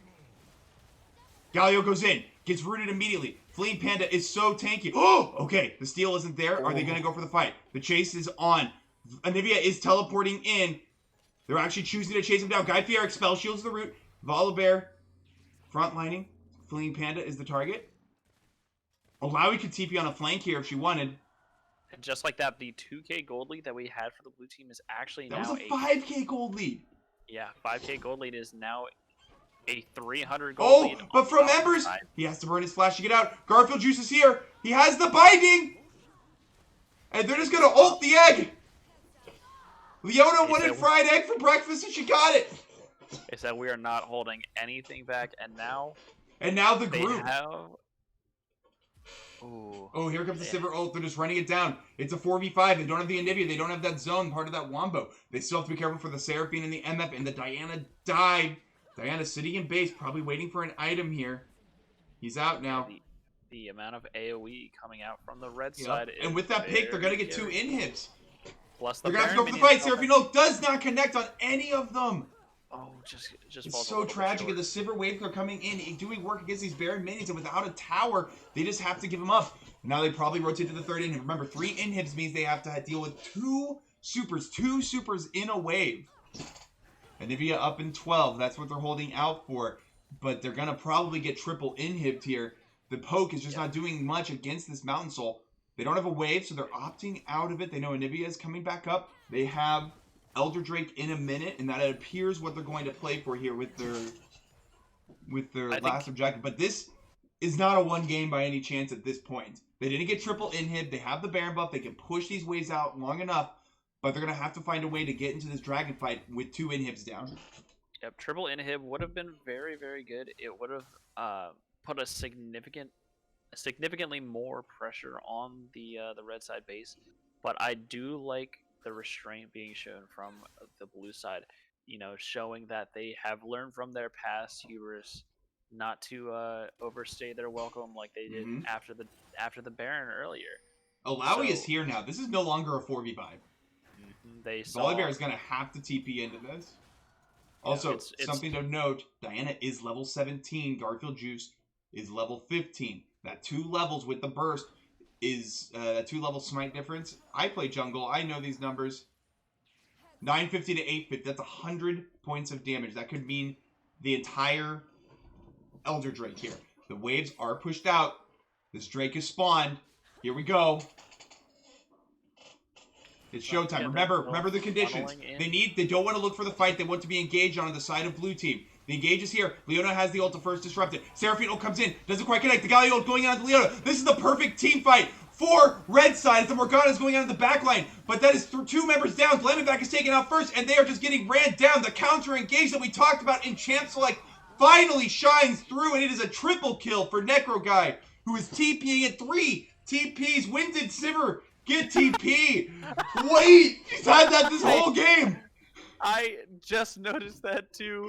Galio goes in, gets rooted immediately. Fleeing Panda is so tanky. Oh, okay. The steal isn't there. Are they going to go for the fight? The chase is on. Anivia is teleporting in. They're actually choosing to chase him down. Guy Fieri expel shields the root. Volibear frontlining. Fleeing Panda is the target. Olawi could TP on a flank here if she wanted. And just like that, the 2K gold lead that we had for the blue team is actually That now was a 5K gold lead. Yeah, 5K gold lead is now a 300 gold lead. But from Embers, he has to burn his flash to get out. Garfield Juice is here. He has the binding. And they're just going to ult the egg. Leona wanted fried egg for breakfast and she got it. They said we are not holding anything back. And now the group. Oh, here comes the Sivir ult. They're just running it down. It's a 4v5. They don't have the Anivia. They don't have that zone, part of that wombo. They still have to be careful for the Seraphine and the MF, and the Diana died. Diana's sitting in base, probably waiting for an item here. He's out now. The amount of AoE coming out from the red side. And with that pick, they're going to get 2 inhibs. Plus they're going to have to go for the fight. Seraphine ult does not connect on any of them. Oh, just it's so tragic. And the Sivir wave are coming in, doing work against these Baron minions, and without a tower, they just have to give them up. Now they probably rotate to the 3rd inhib. Remember, 3 inhibs means they have to deal with 2 supers in a wave. Anivia up in 12. That's what they're holding out for. But they're going to probably get triple inhibbed here. The poke is just not doing much against this Mountain Soul. They don't have a wave, so they're opting out of it. They know Anivia is coming back up. They have Elder Drake in a minute, and that appears what they're going to play for here with their last objective. But this is not a 1 game by any chance at this point. They didn't get triple inhib. They have the Baron buff. They can push these waves out long enough, but they're going to have to find a way to get into this dragon fight with 2 inhibs down. Yep, triple inhib would have been very, very good. It would have put a significantly more pressure on the red side base. But I do like the restraint being shown from the blue side, showing that they have learned from their past hubris not to overstay their welcome like they did after the Baron earlier. Olawi is here now. This is no longer a 4v5. Volibear is going to have to TP into this. Also, something to note, Diana is level 17. Garfield Juice is level 15. That 2 levels with the burst is a 2-level smite difference. I play jungle. I know these numbers. 950 to 850. That's 100 points of damage. That could mean the entire Elder Drake here. The waves are pushed out. This Drake is spawned. Here we go. It's showtime. Remember the conditions. They don't want to look for the fight. They want to be engaged on the side of blue team. The engage is here. Leona has the ult to first disrupt it. Seraphine ult comes in. Doesn't quite connect. The Galio ult going on to Leona. This is the perfect team fight for red side as the Morgana is going on in the back line. But that is 2 members down. Glamback is taken out first, and they are just getting ran down. The counter engage that we talked about in Champ Select finally shines through, and it is a triple kill for Necro Guy, who is TPing at 3 TPs. When did Sivir get TP? Wait, he's had that this whole game. I just noticed that too.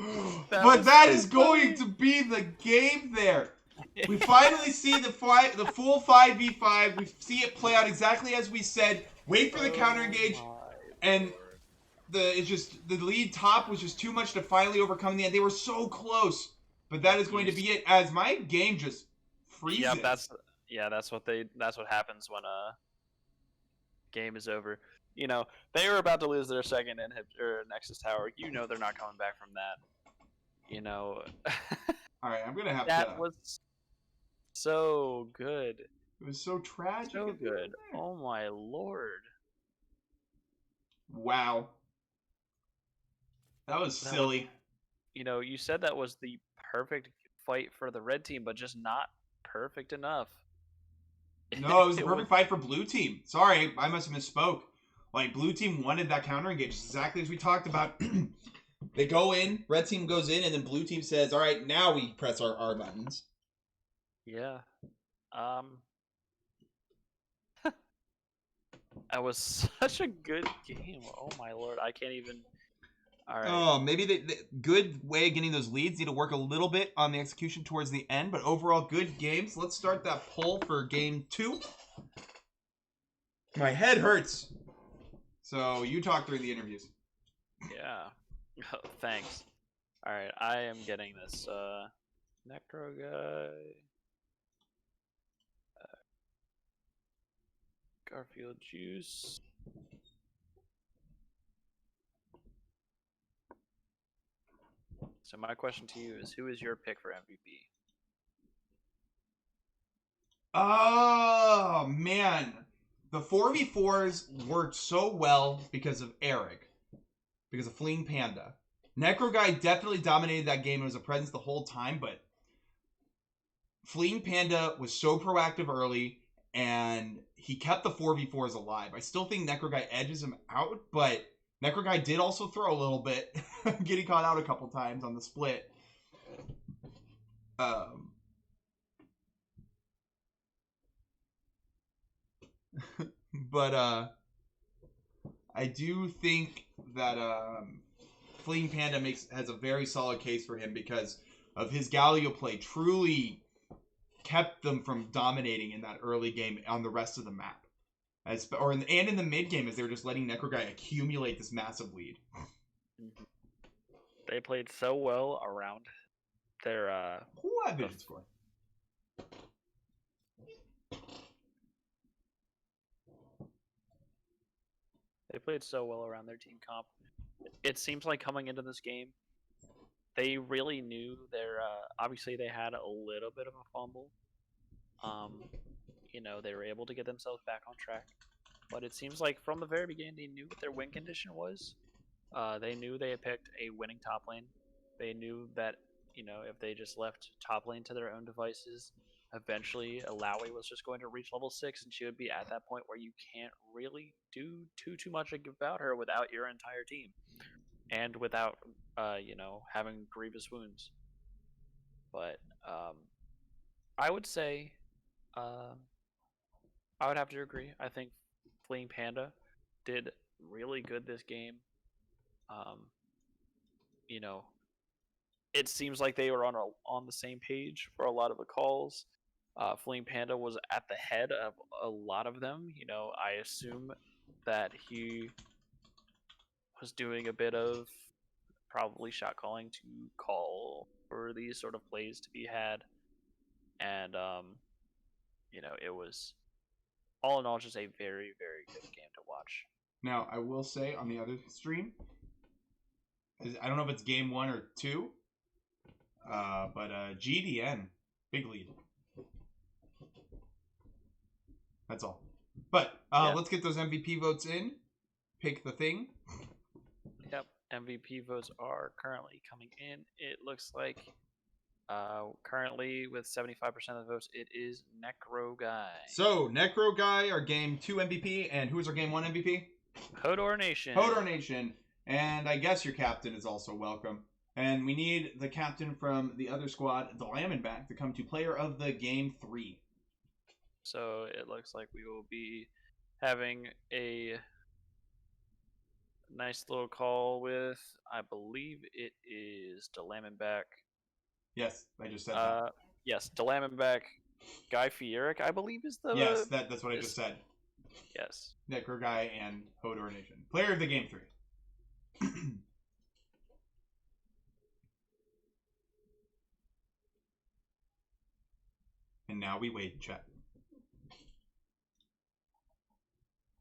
That is going to be the game there. We finally see the full 5v5. We see it play out exactly as we said. Wait for the counter engage, and the lead top was just too much to finally overcome in the end. They were so close, but that is going to be it. As my game just freezes. That's what happens when a game is over. They were about to lose their second Nexus Tower. They're not coming back from that. All right, I'm gonna have that was so good. It was so tragic. So good. Oh my lord. Wow. That was silly. You said that was the perfect fight for the red team, but just not perfect enough. No, it was the perfect fight for blue team. Sorry, I must have misspoke. Like, blue team wanted that counter engage, exactly as we talked about. They go in, red team goes in, and then blue team says, all right, now we press our R buttons. Yeah. That was such a good game. Oh my lord, I can't even... All right. Oh, maybe the good way of getting those leads. Need to work a little bit on the execution towards the end, but overall good games. Let's start that poll for game 2. My head hurts. So you talk during the interviews. Yeah. Oh, thanks. All right, I am getting this Necro guy. Garfield Juice. So my question to you is, who is your pick for MVP? Oh man, the 4v4s worked so well because of Eric, because of Fleeing Panda. Necro Guy definitely dominated that game and was a presence the whole time, but Fleeing Panda was so proactive early and he kept the 4v4s alive. I still think Necro Guy edges him out, but Necro Guy did also throw a little bit, getting caught out a couple times on the split. But I do think that Fleeing Panda has a very solid case for him because of his Galio play. Truly kept them from dominating in that early game on the rest of the map, and in the mid game as they were just letting Necro Guy accumulate this massive lead. They played so well around their What vision score? They played so well around their team comp. It seems like coming into this game, they really knew their. Obviously, they had a little bit of a fumble. They were able to get themselves back on track, but it seems like from the very beginning, they knew what their win condition was. They knew they had picked a winning top lane. They knew that if they just left top lane to their own devices, eventually Alawi was just going to reach level 6, and she would be at that point where you can't really do too much about her without your entire team, and without having grievous wounds. But I would say, I would have to agree. I think Fleeing Panda did really good this game. It seems like they were on the same page for a lot of the calls. Fleeing Panda was at the head of a lot of them. I assume that he was doing a bit of probably shot calling to call for these sort of plays to be had, and it was all in all just a very, very good game to watch. Now I will say on the other stream, I don't know if it's game 1 or 2. But GDN, big lead. That's all. But let's get those MVP votes in. Pick the thing. Yep, MVP votes are currently coming in. It looks like currently with 75% of the votes, it is Necro Guy. So Necro Guy, our game 2 MVP, and who's our game 1 MVP? Hodor Nation. Hodor Nation, and I guess your captain is also welcome. And we need the captain from the other squad, the Lamonback, to come to player of the game 3. So it looks like we will be having a nice little call with, I believe it is Lamonback. Yes, I just said that. Yes, Lamonback, Guy Fieric, I believe is the... Yes, that's what I just said. Yes. Necro Guy and Hodor Nation. Player of the game 3. And now we wait, chat.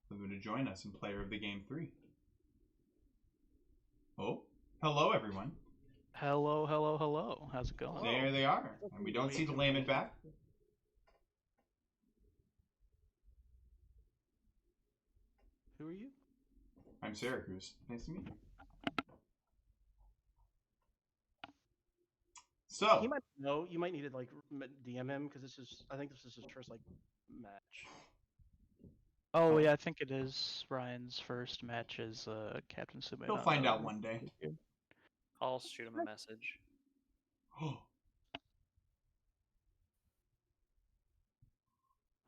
They're going to join us in player of the game 3. Oh, hello everyone. Hello, hello, hello. How's it going? There they are. And we don't see the Lamonback. Who are you? I'm Syracuse. Nice to meet you. So He might know. You might need to like DM him because I think this is his first like match. Oh yeah, I think it is Ryan's first match as Captain Sumo. he'll find out one day. I'll shoot him a message.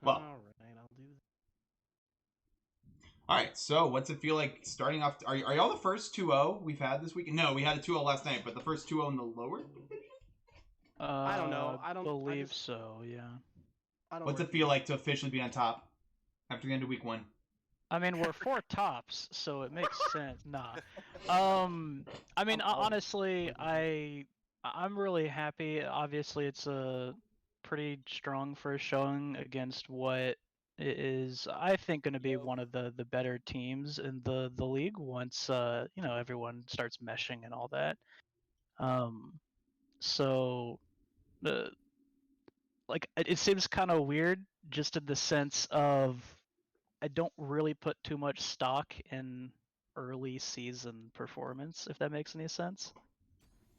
Well, All right, I'll do that. all right. So what's it feel like starting off? Are y'all the first 2-0 we've had this week? No, we had a 2-0 last night, but the first 2-0 in the lower division? I don't know. I don't believe so. Yeah. What's it feel like to officially be on top after the end of week 1? I mean, we're 4 tops, so it makes sense. Nah. I mean, honestly, I I'm really happy. Obviously, it's a pretty strong first showing against what is, I think, going to be one of the better teams in the league once everyone starts meshing and all that. So uh, like it seems kind of weird just in the sense of I don't really put too much stock in early season performance, if that makes any sense.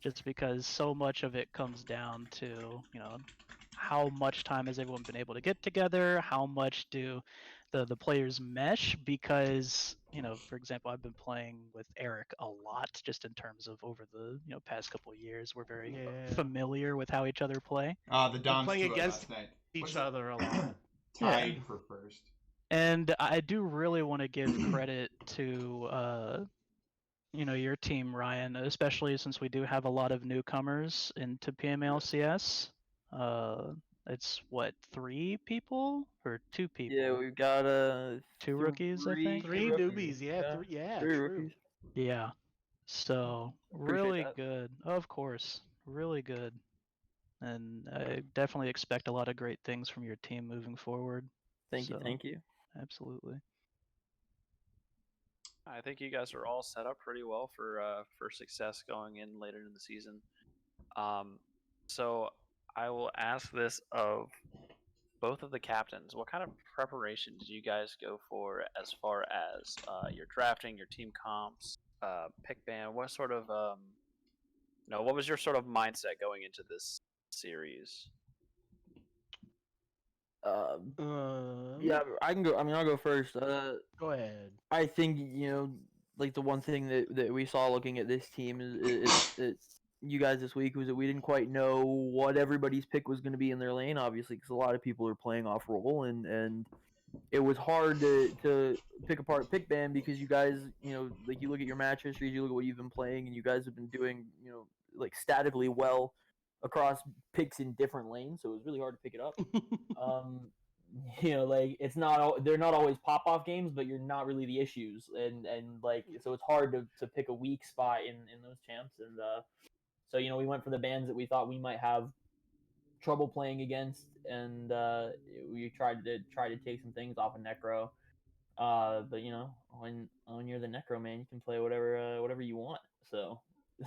Just because so much of it comes down to, how much time has everyone been able to get together? How much do the players mesh? Because, for example, I've been playing with Eric a lot just in terms of over the, past couple of years. We're very Yeah. familiar with how each other play. The Doms playing threw it against last night. each What's it? other a lot. Tied Yeah. for first. And I do really want to give credit to your team, Ryan, especially since we do have a lot of newcomers into PMLCS. It's what, 3 people or 2 people? Yeah, we've got 2 rookies, I think. 3 rookies. newbies, yeah, three true. rookies. Yeah. So Appreciate really that. good. Of course, really good. And I definitely expect a lot of great things from your team moving forward. Thank you, So, thank you. Absolutely. I think you guys are all set up pretty well for success going in later in the season. So I will ask this of both of the captains. What kind of preparation did you guys go for as far as your drafting, your team comps, pick ban? What sort of what was your sort of mindset going into this series? Yeah, I can go. I mean, I'll go first. Go ahead. I think like the one thing that we saw looking at this team is you guys this week was that we didn't quite know what everybody's pick was going to be in their lane, obviously, because a lot of people are playing off role, and it was hard to pick apart pick ban because you guys, like you look at your match histories, you look at what you've been playing, and you guys have been doing, like statically well across picks in different lanes, so it was really hard to pick it up. Like it's not they're not always pop off games, but you're not really the issues, and like so it's hard to pick a weak spot in those champs, and so we went for the bands that we thought we might have trouble playing against, and we tried to take some things off of Necro. But when you're the Necro man, you can play whatever you want. So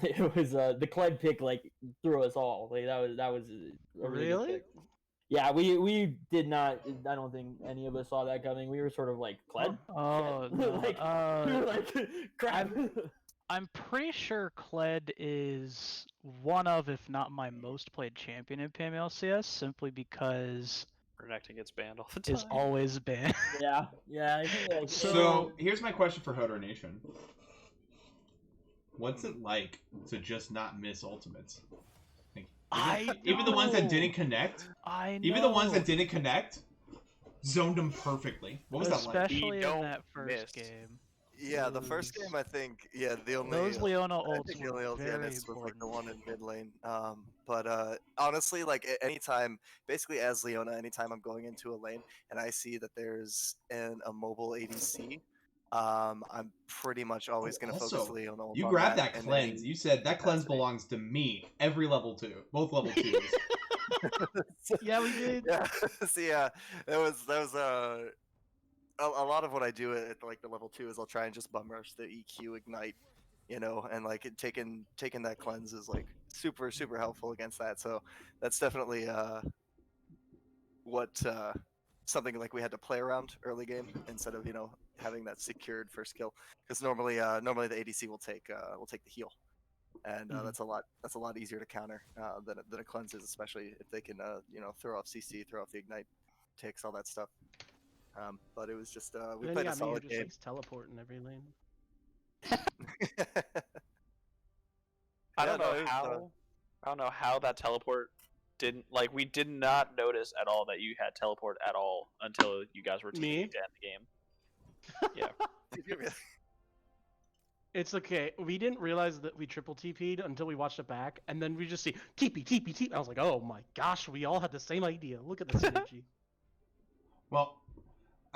it was the Cled pick like threw us all. Like that was a really good Really? pick. Yeah, we did not. I don't think any of us saw that coming. We were sort of like Cled. Oh, Shit. no. We were like crap. I'm pretty sure Kled is one of, if not my most played champion in PMLCS, simply because Renekton gets banned all the time. is always banned. yeah. I think like So here's my question for Hodor Nation. What's it like to just not miss ultimates? Like, even the ones that didn't connect. I know. Even the ones that didn't connect, zoned them perfectly. What was that like? Especially in don't that first miss. game. Yeah, the first game, I think, the only Those Leona I ults think the were only very LTNS was like important. the one in mid lane. But honestly, like anytime, basically as Leona, anytime I'm going into a lane and I see that there's a mobile ADC, I'm pretty much always gonna focus Also, Leona ult you on grabbed that and cleanse. then You said that cleanse capacity. belongs to me. Every level 2. Both level 2s. Yeah, we did. Yeah, so yeah, that was a lot of what I do at like the level 2 is I'll try and just bum rush the EQ ignite, and like taking that cleanse is like super helpful against that. So that's definitely what something like we had to play around early game instead of having that secured first kill, because normally the ADC will take the heal, and that's a lot easier to counter than a cleanse is, especially if they can throw off CC, throw off the ignite, takes all that stuff. But it was just we Then played you a got me who solid just game. likes teleporting every lane. I don't Yeah, no, know it was, how. I don't know how that teleport didn't we did not notice at all that you had teleport at all until you guys were Me? TPing to end the game. Yeah. It's okay. We didn't realize that we triple TP'd until we watched it back, and then we just see TP. I was like, oh my gosh, we all had the same idea. Look at the synergy. Well,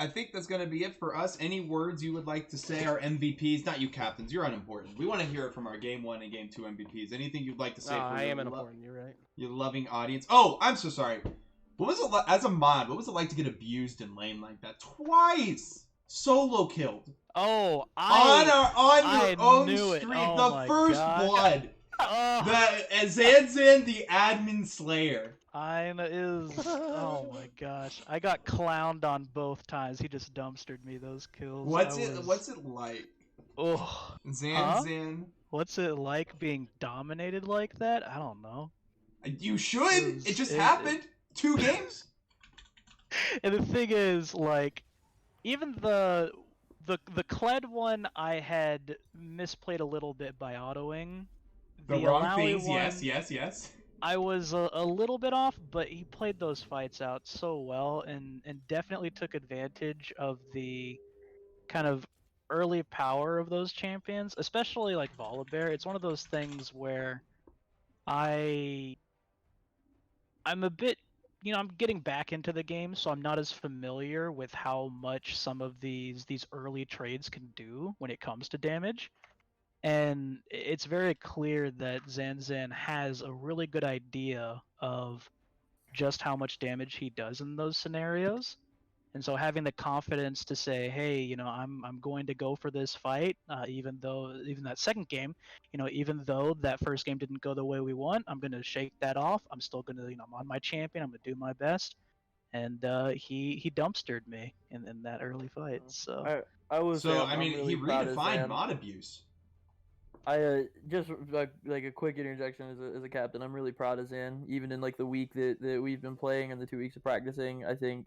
I think that's going to be it for us. Any words you would like to say? Our MVPs, not you captains, you're unimportant. We want to hear it from our Game 1 and Game 2 MVPs. Anything you'd like to say for I your, am unimportant. You're right. your loving audience? Oh, I'm so sorry. What was it as a mod? What was it like to get abused in lane like that twice? Solo killed Oh, on I your own knew it. stream. Oh The my first gosh. blood. Oh, Zanzan, the admin slayer. Aina is. Oh my gosh. I got clowned on both times. He just dumpstered me those kills. What's it like? Oh. Zanzan. What's it like being dominated like that? I don't know. You should. It just happened. 2 games. And the thing is, like, even the Kled one I had misplayed a little bit by autoing. The wrong Alawi things. one, Yes. I was a little bit off, but he played those fights out so well and definitely took advantage of the kind of early power of those champions, especially like Volibear. It's one of those things where I'm a bit, I'm getting back into the game, so I'm not as familiar with how much some of these early trades can do when it comes to damage. And it's very clear that Zanzan has a really good idea of just how much damage he does in those scenarios. And so having the confidence to say, hey, I'm going to go for this fight, even that second game, even though that first game didn't go the way we want, I'm going to shake that off. I'm still going to, I'm on my champion. I'm going to do my best. And he dumpstered me in that early fight. So I was. So I'm he really proud of redefined Zan. mod abuse. I just like a quick interjection as a captain. I'm really proud of Zan. Even in like the week that we've been playing and the 2 weeks of practicing, I think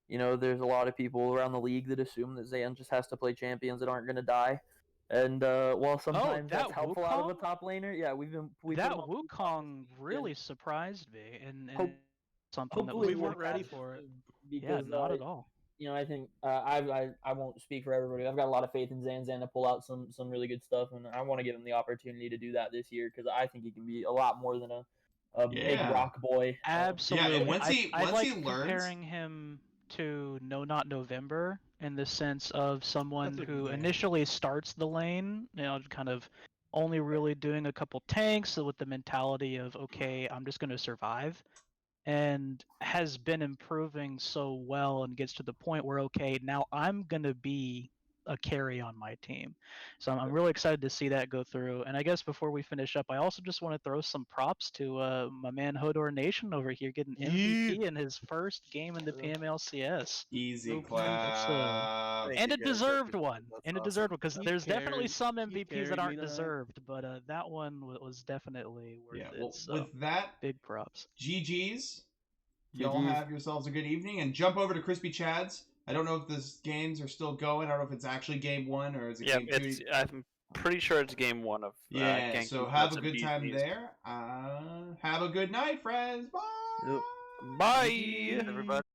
there's a lot of people around the league that assume that Zan just has to play champions that aren't going to die. And while sometimes that's helpful out of a top laner, yeah, we that put him on Wukong really surprised me, and Hope- something that hopefully was we weren't very ready fast. for it. Yeah, because not at all. I think I won't speak for everybody. I've got a lot of faith in Zanzan to pull out some really good stuff, and I want to give him the opportunity to do that this year because I think he can be a lot more than a big Yeah. rock boy. Absolutely. Yeah, and once I like he learns, comparing him to No Not November in the sense of someone That's a who good- initially starts the lane, kind of only really doing a couple tanks with the mentality of, okay, I'm just going to survive, and has been improving so well and gets to the point where, okay, now I'm going to be a carry on my team. So I'm really excited to see that go through. And I guess before we finish up, I also just want to throw some props to my man Hodor Nation over here getting MVP in his first game in the PMLCS. easy Nope. clap. Thank And you a guys, I deserved appreciate one. it. That's And a awesome. deserved one, because He there's definitely carried- some he MVPs carried that me aren't tonight. deserved, but that one was definitely worth Yeah, it. well, So with that, big props. GG's. Y'all GGs. have yourselves a good evening, and jump over to Crispy Chad's. I don't know if the games are still going. I don't know if it's actually game 1 or is it Yeah, game 2. I'm pretty sure it's game 1 of Yeah, Genki so have a versus good time BGs. there. Have a good night, friends. Bye. Bye. Everybody.